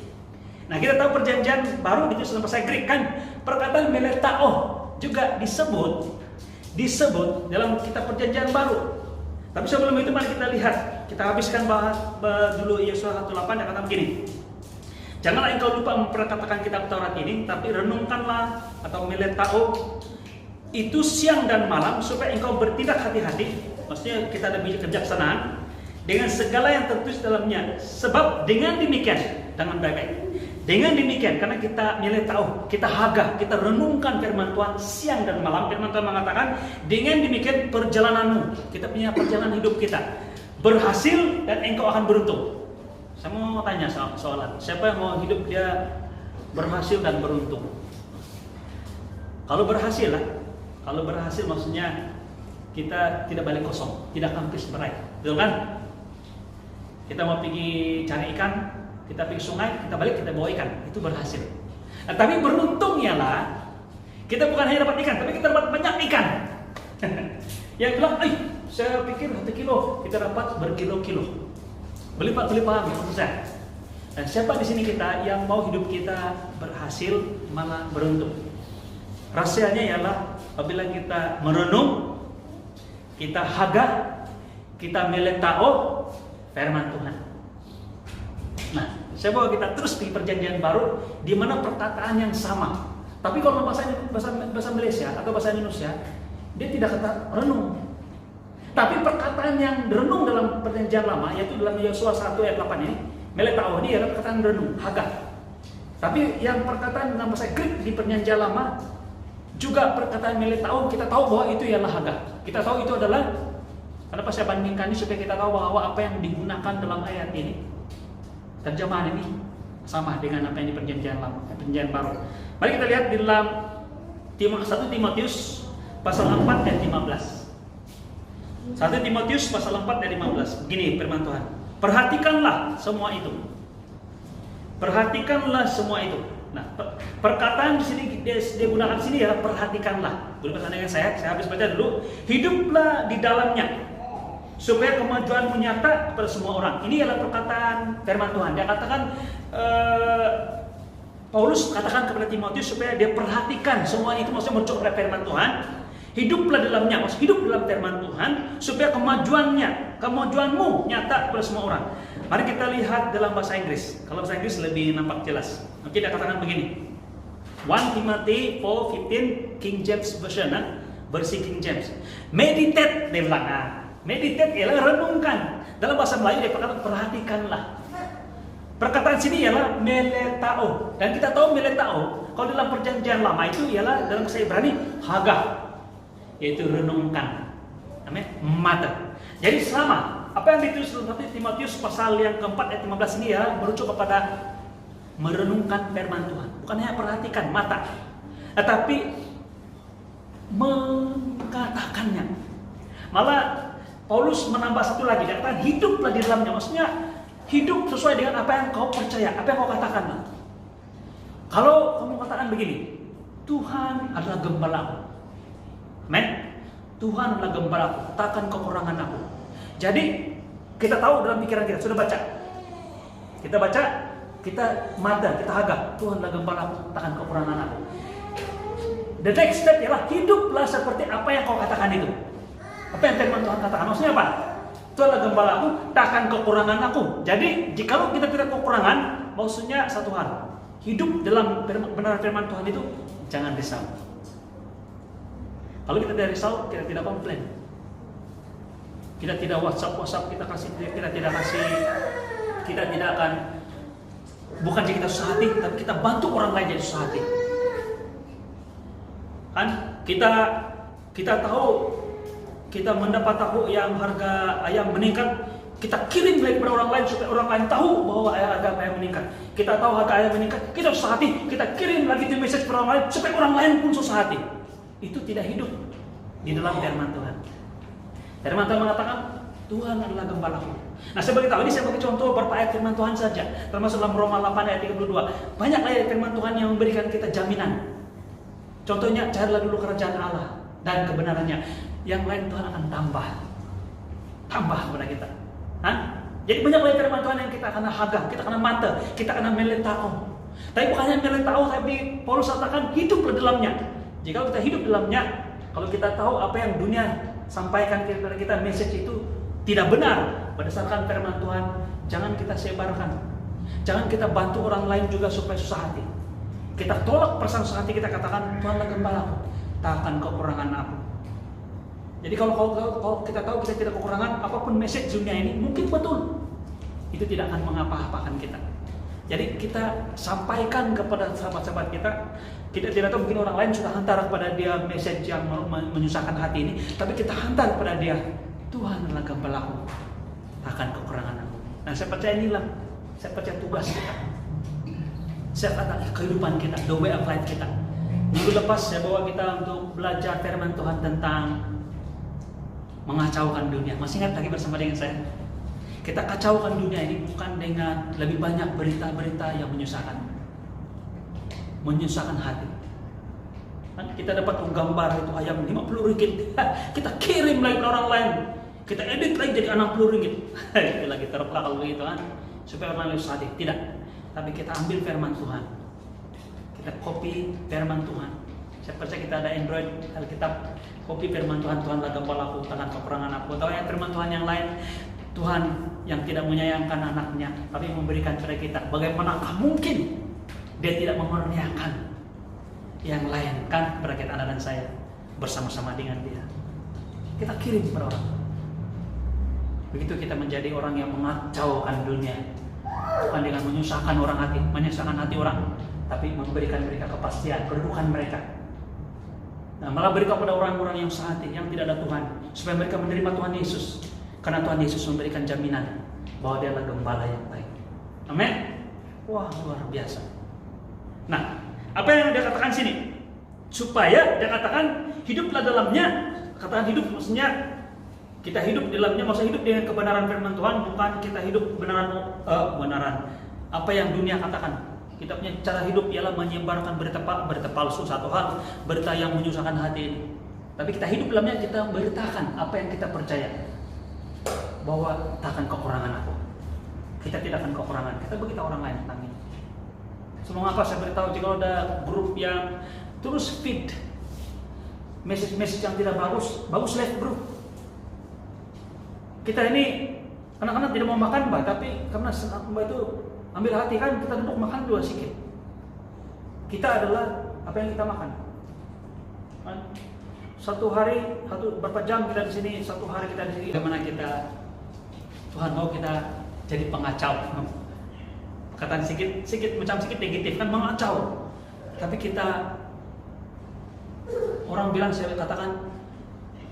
Nah, kita tahu Perjanjian Baru itu dalam bahasa Greek kan. Perkataan meletao juga disebut dalam kitab Perjanjian Baru. Tapi sebelum itu mari kita lihat, kita habiskan bahas dulu Yosua 1:8 yang kata begini. Janganlah engkau lupa memperkatakan kitab Taurat ini, tapi renungkanlah atau meletao itu siang dan malam supaya engkau bertindak hati-hati. Maksudnya kita ada kebijaksanaan dengan segala yang tertulis dalamnya. Sebab dengan demikian, dengan baik-baik. Dengan demikian, karena kita nilai tahu, kita hagah, kita renungkan firman Tuhan siang dan malam. Firman Tuhan mengatakan, dengan demikian perjalananmu, kita punya perjalanan hidup kita berhasil dan engkau akan beruntung. Saya mau tanya soalan, siapa yang mau hidup dia berhasil dan beruntung? Kalau berhasil maksudnya kita tidak balik kosong, tidak kampus berai, betul kan? Kita mau pergi cari ikan, kita pergi sungai, kita balik, kita bawa ikan, itu berhasil. Nah, tapi beruntung ialah kita bukan hanya dapat ikan, tapi kita dapat banyak ikan. Yang bilang, saya pikir 1 kilo, kita dapat berkilo-kilo, berlipat-lipat maksud saya. Dan siapa di sini kita yang mau hidup kita berhasil malah beruntung? Rahasianya ialah apabila kita merenung, kita hagah, kita meletao firman Tuhan. Nah, saya bawa kita terus di Perjanjian Baru, di mana perkataan yang sama. Tapi kalau bahasa Malaysia atau bahasa Indonesia, dia tidak kata renung. Tapi perkataan yang renung dalam Perjanjian Lama, yaitu dalam Yosua 1 ayat 8 ini, meletao ini adalah perkataan renung, hagah. Tapi yang perkataan dalam bahasa Greek di Perjanjian Lama, juga perkataan meletao, kita tahu bahwa itu ialah hagah. Kita tahu itu adalah, kenapa saya bandingkan ini supaya kita tahu bahwa apa yang digunakan dalam ayat ini, terjemahan ini sama dengan apa yang di Perjanjian Lama, Perjanjian Baru. Mari kita lihat di dalam 1 Timotius pasal 4 ayat 15. 1 Timotius pasal 4 ayat 15. Begini firman Tuhan. Perhatikanlah semua itu. Perhatikanlah semua itu. Nah, perkataan di sini dia gunakan di sini ya, perhatikanlah. Boleh bersama dengan saya habis baca dulu. Hiduplah di dalamnya supaya kemajuanmu nyata kepada semua orang. Ini adalah perkataan firman Tuhan. Dia katakan Paulus katakan kepada Timotius supaya dia perhatikan semua itu, maksudnya merujuk kepada firman Tuhan. Hiduplah dalamnya, maksud hidup dalam firman Tuhan supaya kemajuanmu nyata kepada semua orang. Mari kita lihat dalam bahasa Inggris. Kalau bahasa Inggris lebih nampak jelas. Oke, dia katakan begini. 1 Timothy 4:15 King James Version, versi King James. Meditate, dia bilang. Meditate ialah renungkan. Dalam bahasa Melayu dia katakan perhatikanlah. Perkataan sini ialah meletao. Dan kita tahu meletao, kalau dalam Perjanjian Lama itu ialah dalam bahasa Ibrani hagah, yaitu renungkan. Amin. Mata. Jadi sama apa yang ditulis dalam 1 Timotius pasal yang keempat ayat 15 ini ya merujuk kepada merenungkan firman Tuhan. Bukan hanya perhatikan mata, tetapi mengatakannya. Malah Paulus menambah satu lagi, dia katakan hiduplah di dalamnya. Maksudnya hidup sesuai dengan apa yang kau percaya, apa yang kau katakan. Kalau kamu katakan begini, Tuhan adalah gembalaku. Amen. Tuhan adalah gembalaku, takkan kekurangan aku. Jadi kita tahu dalam pikiran kita, sudah baca. Kita baca, kita mada, kita hagap. Tuhan adalah gembalaku, takkan kekurangan aku. The next step ialah hiduplah seperti apa yang kau katakan itu. Apa yang firman Tuhan katakan? Maksudnya apa? Tuhan adalah gembalaku, takkan kekurangan aku. Jadi jikalau kita tidak kekurangan, maksudnya satu hal. Hidup dalam benar firman Tuhan itu jangan risau. Kalau kita tidak risau, kita tidak komplain. Kita tidak WhatsApp, kita tidak akan, bukan jika kita susah hati, tapi kita bantu orang lain jadi susah hati. Kan kita tahu, kita mendapat tahu yang harga ayam meningkat, kita kirim lagi kepada orang lain supaya orang lain tahu bahwa harga ayam meningkat. Kita tahu harga ayam meningkat, kita susah hati, kita kirim lagi di message kepada orang lain supaya orang lain pun susah hati. Itu tidak hidup di dalam firman Tuhan. Firman Tuhan mengatakan Tuhan adalah gembalaku. Nah, sebagai tahu ini saya bagi contoh beberapa ayat firman Tuhan saja, termasuk dalam Roma 8 ayat 32. Banyak ayat firman Tuhan yang memberikan kita jaminan. Contohnya, carilah dulu kerajaan Allah dan kebenarannya. Yang lain Tuhan akan tambah kepada kita. Jadi banyak ayat firman Tuhan yang kita akan hagap, kita akan mata, kita akan meletau. Tapi bukan hanya meletau, tapi Paulus katakan hidup di dalamnya. Jika kita hidup di dalamnya, kalau kita tahu apa yang dunia sampaikan kepada kita, message itu tidak benar berdasarkan firman Tuhan, jangan kita sebarkan. Jangan kita bantu orang lain juga supaya susah hati. Kita tolak perasaan susah hati, kita katakan Tuhanlah gembalaku, takkan kekurangan aku. Jadi kalau kita tahu kita tidak kekurangan, apapun message dunia ini mungkin betul, itu tidak akan mengapa-apakan kita. Jadi kita sampaikan kepada sahabat-sahabat kita. Kita tidak tahu, mungkin orang lain sudah hantar kepada dia message yang menyusahkan hati ini, tapi kita hantar kepada dia, Tuhan adalah gembalaku, takkan kekurangan aku. Nah, saya percaya inilah, saya percaya tugas kita. Saya kata kehidupan kita, the way of life kita. Minggu lepas saya bawa kita untuk belajar firman Tuhan tentang mengacaukan dunia. Masih ingat lagi bersama dengan saya? Kita kacaukan dunia ini bukan dengan lebih banyak berita-berita yang menyusahkan hati. Kita dapat gambar itu ayam 50 ringgit, kita kirim lagi ke orang lain, kita edit lagi jadi 60 ringgit. Itu lagi terpelak kalau begitu kan, supaya orang lain sadar. Tidak, tapi kita ambil firman Tuhan, kita copy firman Tuhan. Saya percaya kita ada Android Alkitab, copy firman Tuhan, Tuhanlah gembalaku, takkan kekurangan aku. Atau yang firman Tuhan yang lain, Tuhan yang tidak menyayangkan anaknya, tapi memberikan kepada kita. Bagaimanakah mungkin Dia tidak memurniakan yang lain kan kepada kita, Anda dan saya, bersama-sama dengan Dia. Kita kirim kepada orang. Begitu kita menjadi orang yang mengacaukan dunia, bukan dengan menyusahkan hati orang, tapi memberikan mereka kepastian kedudukan mereka. Nah, malah berikan kepada orang-orang yang sehati, yang tidak ada Tuhan, supaya mereka menerima Tuhan Yesus, karena Tuhan Yesus memberikan jaminan bahwa Dia adalah gembala yang baik. Amin. Wah, luar biasa. Nah, apa yang dia katakan sini? Supaya dia katakan hiduplah dalamnya. Katakan hidup maksudnya kita hidup di dalamnya, maksudnya hidup dengan kebenaran firman Tuhan, bukan kita hidup benaran apa yang dunia katakan. Kita punya cara hidup ialah menyebarkan berita palsu, satu hal, berita yang menyusahkan hati ini. Tapi kita hidup dalamnya, kita beritakan apa yang kita percaya, bahwa takkan kekurangan aku. Kita tidak akan kekurangan. Kita beritahu orang lain tentang ini. Semua apa saya beritahu, jika ada grup yang terus feed message yang tidak bagus live bro. Kita ini anak-anak tidak mau makan Mbak, tapi karena Mbak itu ambil hati kan, kita duduk makan dua sikit. Kita adalah apa yang kita makan. Berapa jam kita di sini, satu hari kita di sini. Bagaimana kita, Tuhan mau kita jadi pengacau. Katakan sedikit negatif kan, mengacau. Tapi kita, orang bilang, saya katakan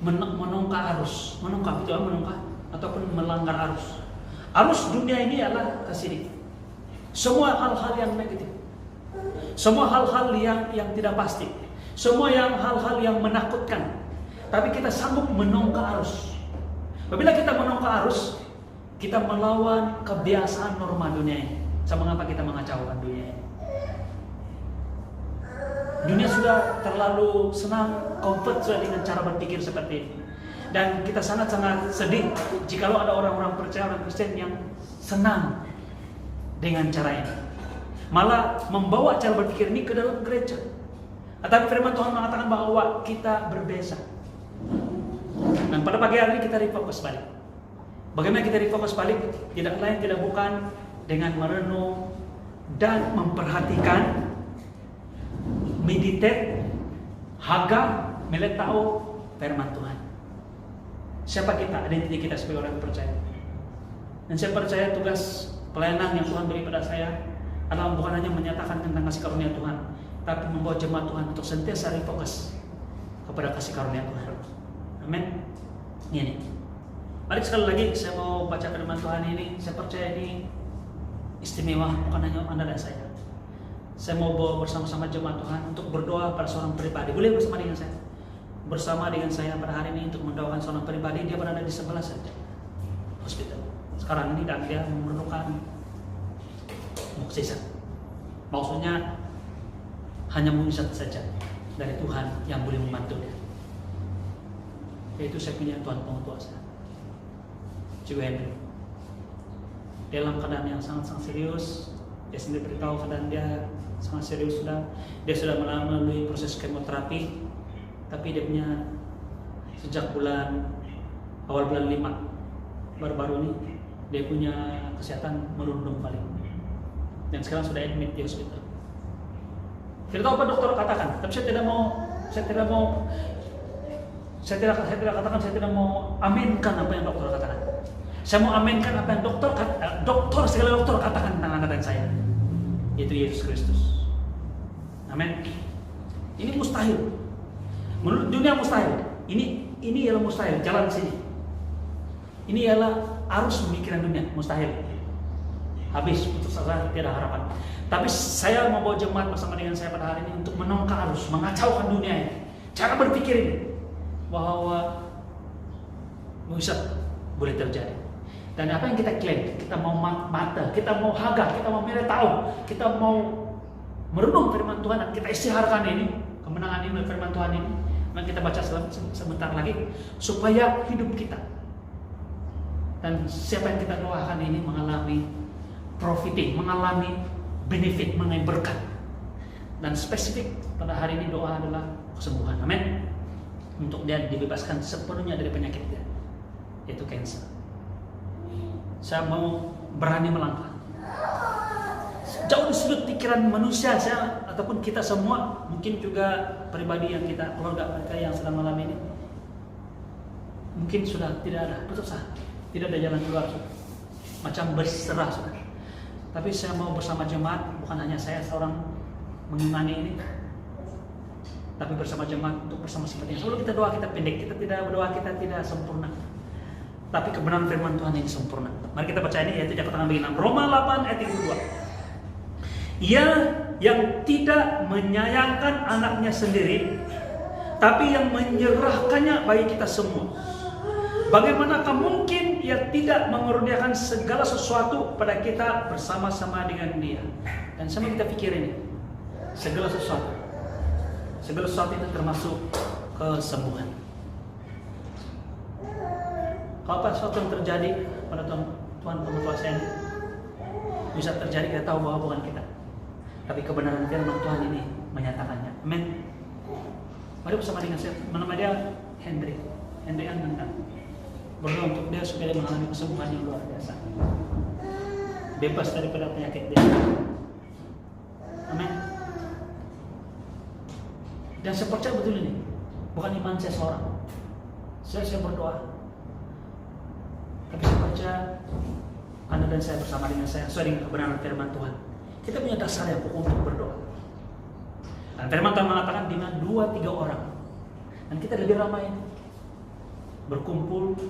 menongkak arus, ataupun melanggar arus. Arus dunia ini adalah ke sini. Semua hal-hal yang negatif, semua hal-hal yang tidak pasti, semua hal-hal yang menakutkan. Tapi kita sanggup menongkak arus. Apabila kita menongkar arus, kita melawan kebiasaan norma dunia ini. Sama mengapa kita mengacaukan dunia ini? Dunia sudah terlalu senang, comfort sudah dengan cara berpikir seperti ini. Dan kita sangat-sangat sedih jikalau ada orang-orang percaya, orang Kristen yang senang dengan cara ini. Malah membawa cara berpikir ini ke dalam gereja. Tetapi firman Tuhan mengatakan bahwa kita berbeza. Dan pada pagi hari ini kita refocus balik. Bagaimana kita refocus balik? Tidak lain tidak bukan dengan merenung dan memperhatikan, meditate, haga, melihat tahu firman Tuhan. Siapa kita? Identitas kita sebagai orang percaya. Dan saya percaya tugas pelayanan yang Tuhan beri pada saya adalah bukan hanya menyatakan tentang kasih karunia Tuhan, tapi membawa jemaat Tuhan untuk senantiasa refocus kepada kasih karunia Tuhan. Amin. Ini. Mari sekali lagi saya mau baca firman Tuhan ini. Saya percaya ini istimewa, bukan hanya Anda dan saya. Saya mau bawa bersama-sama jemaat Tuhan untuk berdoa pada seorang pribadi. Boleh bersama dengan saya? Bersama dengan saya pada hari ini untuk mendoakan seorang pribadi. Dia berada di sebelah saja hospital sekarang ini, dan dia memerlukan mukjizat. Maksudnya hanya mukjizat saja dari Tuhan yang boleh membantu dia. Yaitu saya punya Tuhan penguasa, Cikgu Henry. Dalam keadaan yang sangat-sangat serius, dia sendiri beritahu keadaan dia sangat serius sudah. Dia sudah melalui proses kemoterapi, tapi dia punya sejak awal bulan 5 baru-baru ini dia punya kesehatan merundung balik. Dan sekarang sudah admit di hospital. Tidak tahu apa dokter katakan, tapi saya tidak mau aminkan apa yang dokter katakan. Saya mau aminkan apa yang segala dokter katakan tentang anak dan saya, yaitu Yesus Kristus. Amin. Ini mustahil. Menurut dunia mustahil. Ini ialah mustahil. Jalan sini. Ini ialah arus pemikiran dunia mustahil. Habis, putus asa, tiada harapan. Tapi saya membawa jemaat bersama dengan saya pada hari ini untuk menongkar arus, mengacaukan dunia ini. Cara berpikir ini bahwa mujizat boleh terjadi. Dan apa yang kita klaim, kita mau mata, kita mau haga, kita mau melihat tahu, kita mau merenung firman Tuhan, dan kita istiharkan ini, kemenangan ini firman Tuhan ini. Dan kita baca sebentar lagi supaya hidup kita dan siapa yang kita doakan ini mengalami profiting, mengalami benefit, mengalami berkat. Dan spesifik pada hari ini doa adalah kesembuhan. Amin. Untuk dia dibebaskan sepenuhnya dari penyakit dia, yaitu kanker. Saya mau berani melangkah jauh di sudut pikiran manusia saya ataupun kita semua, mungkin juga pribadi yang kita, keluarga mereka yang sedang mengalami ini, mungkin sudah tidak ada, betul sah, tidak ada jalan keluar, macam berserah sudah. Tapi saya mau bersama jemaat, bukan hanya saya seorang mengimani ini, tapi bersama jemaat untuk bersama-sama. Sebelum kita doa kita pendek, kita tidak berdoa, kita tidak sempurna. Tapi kebenaran firman Tuhan ini sempurna. Mari kita baca ini, yaitu Jakatan begini, Roma 8 ayat 32. Ia yang tidak menyayangkan anaknya sendiri, tapi yang menyerahkannya bagi kita semua. Bagaimanakah mungkin ia tidak mengeruniakan segala sesuatu pada kita bersama-sama dengan dia? Dan sama kita pikir ini, segala sesuatu itu termasuk kesembuhan. Kalau apa sesuatu yang terjadi pada Tuhan penguasa ini bisa terjadi, kita tahu bahwa bukan kita, tapi kebenaran firman Tuhan ini menyatakannya. Amin. Mari bersama dengan saya, nama dia Henry Ananda. Berdoa untuk dia supaya dia mengalami kesembuhan yang luar biasa, bebas daripada penyakit dia. Amin. Dan saya percaya betul ini, bukan iman saya seorang. Saya berdoa, tapi saya percaya Anda dan saya bersama dengan saya sesuai dengan kebenaran firman Tuhan. Kita punya dasar yang pokok untuk berdoa. Dan firman Tuhan mengatakan di mana 2-3 orang, dan kita lebih ramai berkumpul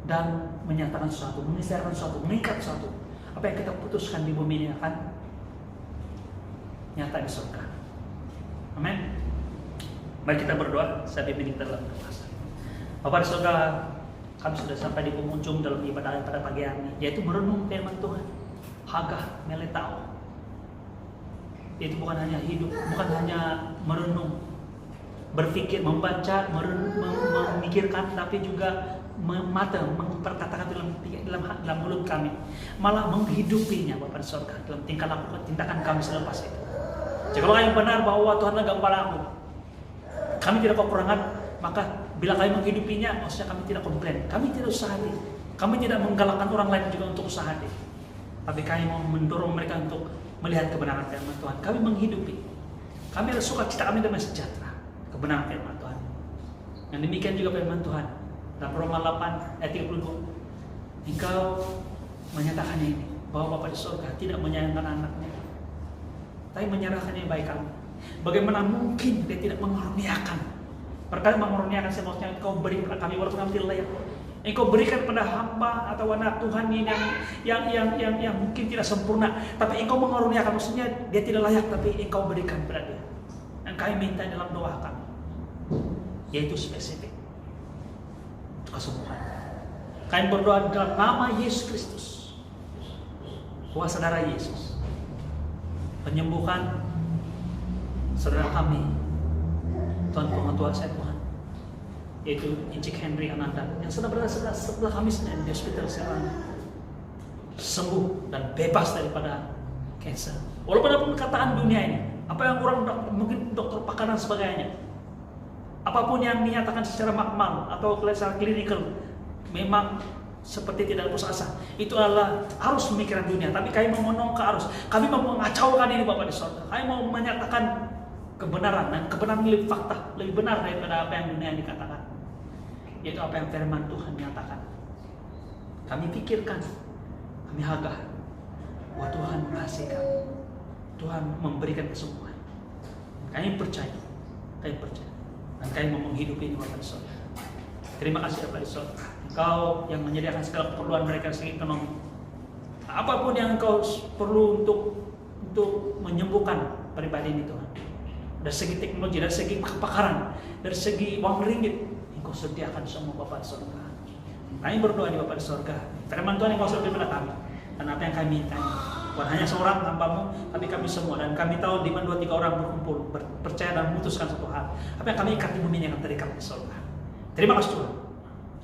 dan menyatakan sesuatu, mengisyaratkan sesuatu, mengikat sesuatu. Apa yang kita putuskan di bumi ini akan nyata di surga. Amin. Mari kita berdoa saat ini kita dalam berpuasa. Bapa di surga, Kami sudah sampai di penghujung dalam ibadah pada pagi hari ini, yaitu merenung firman Tuhan. Hagah meletao. Itu bukan hanya hidup, bukan hanya merenung, berpikir, membaca, memikirkan, tapi juga mata memperkatakan dalam mulut kami, malah menghidupinya Bapa di sorga dalam tingkah laku tindakan kami selepas itu. Jika yang benar bahwa Tuhan adalah gembala aku, kami tidak kekurangan, maka bila kami menghidupinya, maksudnya kami tidak komplain, kami tidak usaha hati, kami tidak menggalakkan orang lain juga untuk usaha hati, tapi kami mau mendorong mereka untuk melihat kebenaran firman Tuhan. Kami menghidupi, kami ada sukacita, kami damai sejahtera kebenaran firman Tuhan. Dan demikian juga firman Tuhan dalam Roma 8 ayat 32. Engkau menyatakan ini, bahwa Bapa di surga tidak menyayangkan anaknya, tapi menyerahkannya baik kamu. Bagaimana mungkin dia tidak mengaruniakan? Perkara mengaruniakan maksudnya engkau beri kepada kami walaupun kami tidak layak. Engkau berikan pada hamba atau anak Tuhan yang mungkin tidak sempurna, tapi engkau mengaruniakan, maksudnya dia tidak layak, tapi engkau berikan pada dia. Dan kami minta dalam doa kami, yaitu spesifik untuk kesembuhan. Kami berdoa dalam nama Yesus Kristus, kuasa darah Yesus, penyembuhan saudara kami, Tuhan pengetua saya Tuhan, yaitu Injik Henry Ananda yang sedang berada sebelah kami di hospital sekarang, sembuh dan bebas daripada cancer. Walaupun ada perkataan dunia ini, apa yang orang mungkin dokter pakar dan sebagainya, apapun yang dinyatakan secara makmal atau secara klinikal, memang seperti tidak putus asa. Itu adalah arus pemikiran dunia. Tapi kami mau menolak ke arus. Kami mau mengacaukan ini Bapak di sorga. Kami mau menyatakan kebenaran, dan kebenaran lebih fakta, lebih benar daripada apa yang dunia dikatakan, yaitu apa yang firman Tuhan nyatakan. Kami pikirkan, kami hagah bahwa Tuhan kasih kami, Tuhan memberikan kesembuhan. Kami percaya, dan kami mau menghidupi ini Bapak di sorga. Terima kasih Bapak di sorga, Engkau yang menyediakan segala keperluan mereka dari segi ekonomi. Apapun yang Engkau perlu untuk menyembuhkan pribadi ini Tuhan, dari segi teknologi, dari segi kepakaran, dari segi uang ringgit, Engkau sediakan semua Bapa di surga. Kami berdoa di Bapa di surga, firman Tuhan Engkau sudah beri kami, dan apa yang kami minta, bukan hanya seorang hamba-Mu, tapi kami semua. Dan kami tahu di mana 2-3 orang berkumpul, percaya dan memutuskan satu hal, apa yang kami ikat di bumi yang akan terikat di surga. Terima kasih Tuhan.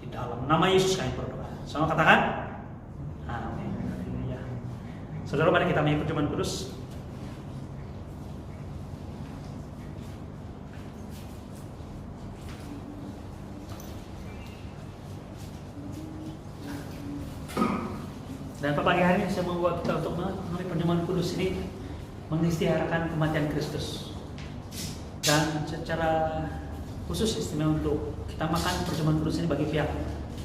Di dalam nama Yesus kami berdoa. Sama katakan, amin. Saudara, mari kita mengikuti perjamuan kudus. Dan pada pagi hari ini saya membawa kita untuk melalui perjamuan kudus ini mengistiharkan kematian Kristus. Dan secara khusus istimewa untuk kita makan perjamuan kudus ini bagi pihak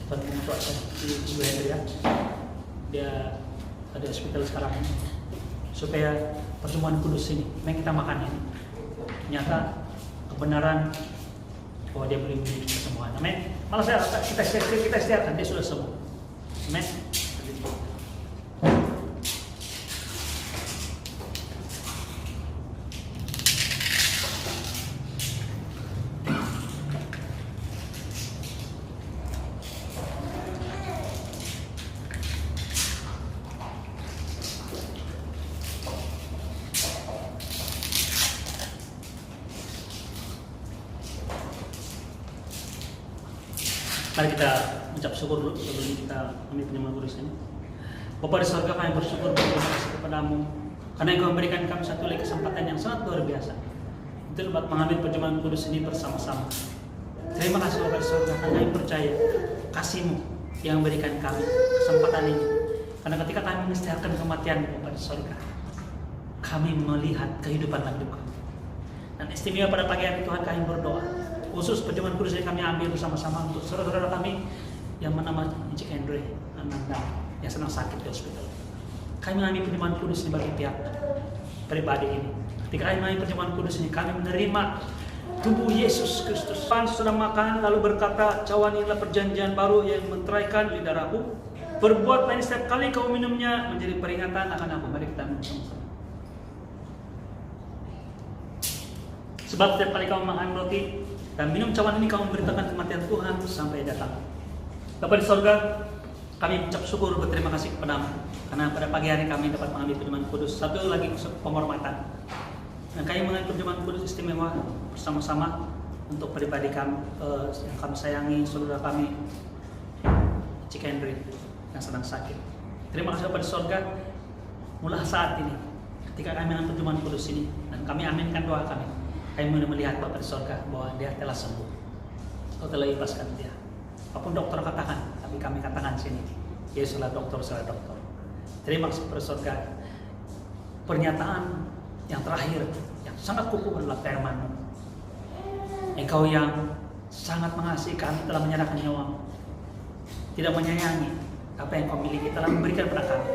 Tuhan Pengetua Ibu Hendria. Dia ada hospital sekarang ini, supaya perjamuan kudus ini yang kita makan ini nyata kebenaran bahwa dia boleh memberi kesembuhan. Amin. Malah kita istiharkan dia sudah sembuh. Amin. Mari kita ucap syukur dulu sebelum kita ambil perjamuan kudus ini. Bapa di surga, kami bersyukur kepada-Mu karena Engkau memberikan kami satu lagi kesempatan yang sangat luar biasa untuk dapat mengambil perjamuan kudus ini bersama-sama. Terima kasih Bapa di surga, karena kami percaya kasih-Mu yang memberikan kami kesempatan ini. Karena ketika kami mengistiharkan kematian Bapa di surga, kami melihat kehidupan dan hidup kami. Dan istimewa pada pagi hari Tuhan, kami berdoa khusus perjamuan kudus yang kami ambil bersama-sama untuk saudara-saudara kami yang bernama Injik Henry Ananda yang sedang sakit di hospital. Kami mengambil perjamuan kudus ini bagi pihak pribadi ini. Ketika kami mengambil perjamuan kudus ini, kami menerima tubuh Yesus Kristus. Pan sudah makan lalu berkata, cawan inilah perjanjian baru yang menteraikan di darahku. Berbuatlah ini setiap kali kau minumnya menjadi peringatan akan aku. Mari kita minum sama-sama. Sebab setiap kali kau makan roti dan minum cawan ini, kau memberitakan kematian Tuhan sampai datang. Bapa di sorga, kami ucap syukur berterima kasih kepada-Mu karena pada pagi hari kami dapat mengambil firman kudus. Satu lagi penghormatan. Dan kami mengambil firman kudus istimewa bersama-sama untuk pribadi kami yang kami sayangi, saudara kami Cik Henry yang sedang sakit. Terima kasih Bapa di sorga. Mulai saat ini, ketika kami mengambil firman kudus ini dan kami aminkan doa kami melihat Bapa di sorga bahwa dia telah sembuh. Kau telah ikhlaskan dia. Apapun dokter katakan, tapi kami katakan sini, Yesus adalah dokter, saya dokter. Terima kasih Bapa di sorga. Pernyataan yang terakhir, yang sangat kukuh adalah firman-Mu. Engkau yang sangat mengasihi kami telah menyerahkan nyawa-Mu. Tidak menyayangi apa yang Kau miliki, telah memberikan kepada kami.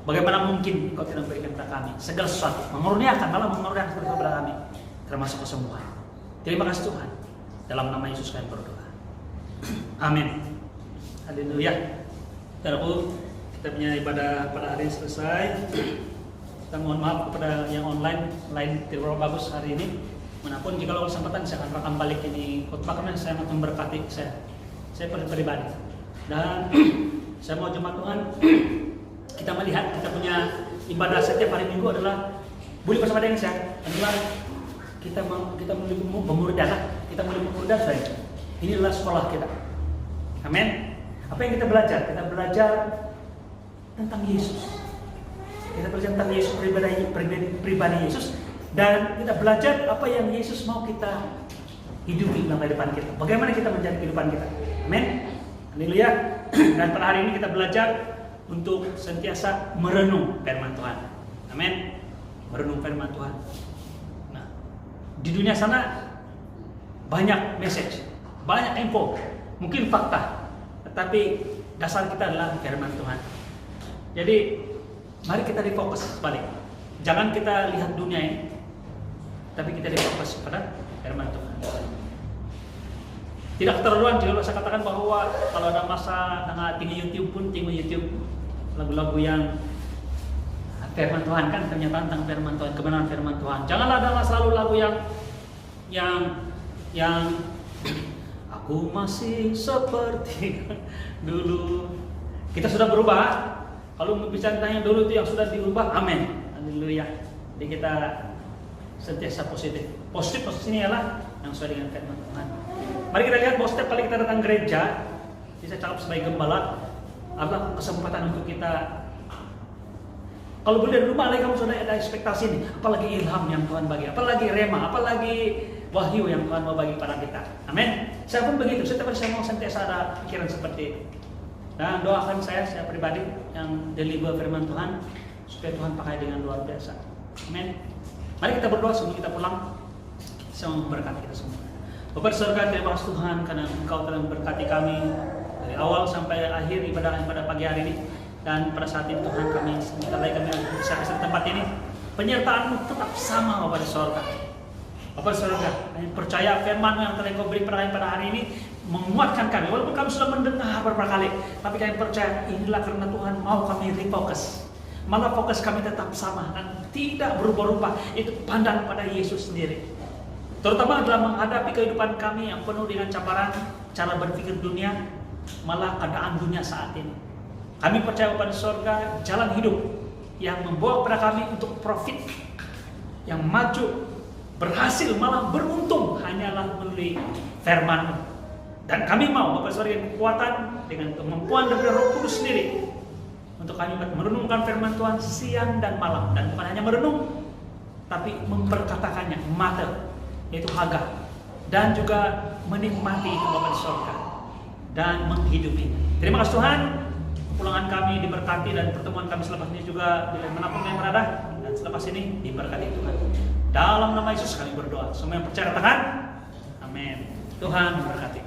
Bagaimana mungkin Kau tidak memberikan kepada kami segala sesuatu, mengurniakan, malah mengurniakan kepada kami, termasuk kesembuhan. Terima kasih Tuhan. Dalam nama Yesus kami berdoa. Amin. Haleluya. Saudaraku, kita punya ibadah pada hari ini selesai. Kita mohon maaf kepada yang online, lain tidak bagus hari ini. Manapun jika ada kesempatan saya akan rekam balik ini khotbah karena saya mau memberkati saya pribadi. Dan saya mau jemaat Tuhan, kita melihat kita punya ibadah setiap hari Minggu adalah boleh bersama dengan saya adalah kita mulai pemurdan, kita mulai pemurdan saya. Ini adalah sekolah kita. Amin. Apa yang kita belajar? Kita belajar tentang Yesus. Kita belajar tentang Yesus, pribadi Yesus, dan kita belajar apa yang Yesus mau kita hidupi dalam kehidupan kita. Bagaimana kita menjadi kehidupan kita. Amin. Haleluya. Dan pada hari ini kita belajar untuk sentiasa merenung firman Tuhan. Amin. Merenung firman Tuhan. Nah, di dunia sana banyak message, banyak info, mungkin fakta, tetapi dasar kita adalah firman Tuhan. Jadi mari kita difokus balik. Jangan kita lihat dunia ini, tapi kita difokus pada firman Tuhan. Tidak keterlaluan jika saya katakan bahwa kalau ada masa tinggi YouTube pun tinggi YouTube lagu-lagu yang firman Tuhan kan pernyataan tentang firman Tuhan, kebenaran firman Tuhan. Janganlah ada selalu lagu yang aku masih seperti dulu. Kita sudah berubah. Kalau bicara tentang yang dulu itu yang sudah diubah, amin. Haleluya. Jadi kita sentiasa positif. Positif ini adalah yang sesuai dengan firman Tuhan. Mari kita lihat bahwa setiap kali kita datang gereja, saya cakap sebagai gembala, adalah kesempatan untuk kita. Kalau boleh dari rumah lagi kamu sudah ada ekspektasi nih, apalagi ilham yang Tuhan bagi, apalagi rema, apalagi wahyu yang Tuhan mau bagi pada kita. Amin. Saya pun begitu. Setiap hari saya mau sentiasa ada pikiran seperti itu. Dan doakan saya pribadi yang deliver firman Tuhan supaya Tuhan pakai dengan luar biasa. Amin. Mari kita berdoa sebelum kita pulang. Saya mau memberkati kita semua. Bapa di surga, terima kasih Tuhan karena Engkau telah memberkati kami dari awal sampai akhir ibadah pada pagi hari ini. Dan pada saat ini Tuhan kami sebentar lagi kami bisa di tempat ini. Penyertaan-Mu tetap sama Bapa di surga. Bapa di surga, kami percaya firman-Mu yang telah Engkau beri pada hari ini menguatkan kami. Walaupun kami sudah mendengar beberapa kali, tapi kami percaya inilah karena Tuhan mau kami refocus. Malah fokus kami tetap sama dan tidak berubah-ubah. Itu pandang pada Yesus sendiri. Terutama dalam menghadapi kehidupan kami yang penuh dengan cabaran, cara berpikir dunia, malah keadaan dunia saat ini. Kami percaya pada surga, jalan hidup yang membawa kepada kami untuk profit, yang maju, berhasil, malah beruntung hanyalah melalui firman-Mu. Dan kami mau Bapak Surga kekuatan dengan kemampuan dari Roh Kudus sendiri untuk kami merenungkan firman Tuhan siang dan malam, dan bukan hanya merenung, tapi memperkatakannya, mata, yaitu Hagar, dan juga menikmati itu Bapak di surga dan menghidupi. Terima kasih Tuhan. Pulangan kami diberkati dan pertemuan kami selepas ini juga bila manapun kami berada dan selepas ini diberkati Tuhan. Dalam nama Yesus kami berdoa. Semua yang percaya katakan, amin. Tuhan memberkati.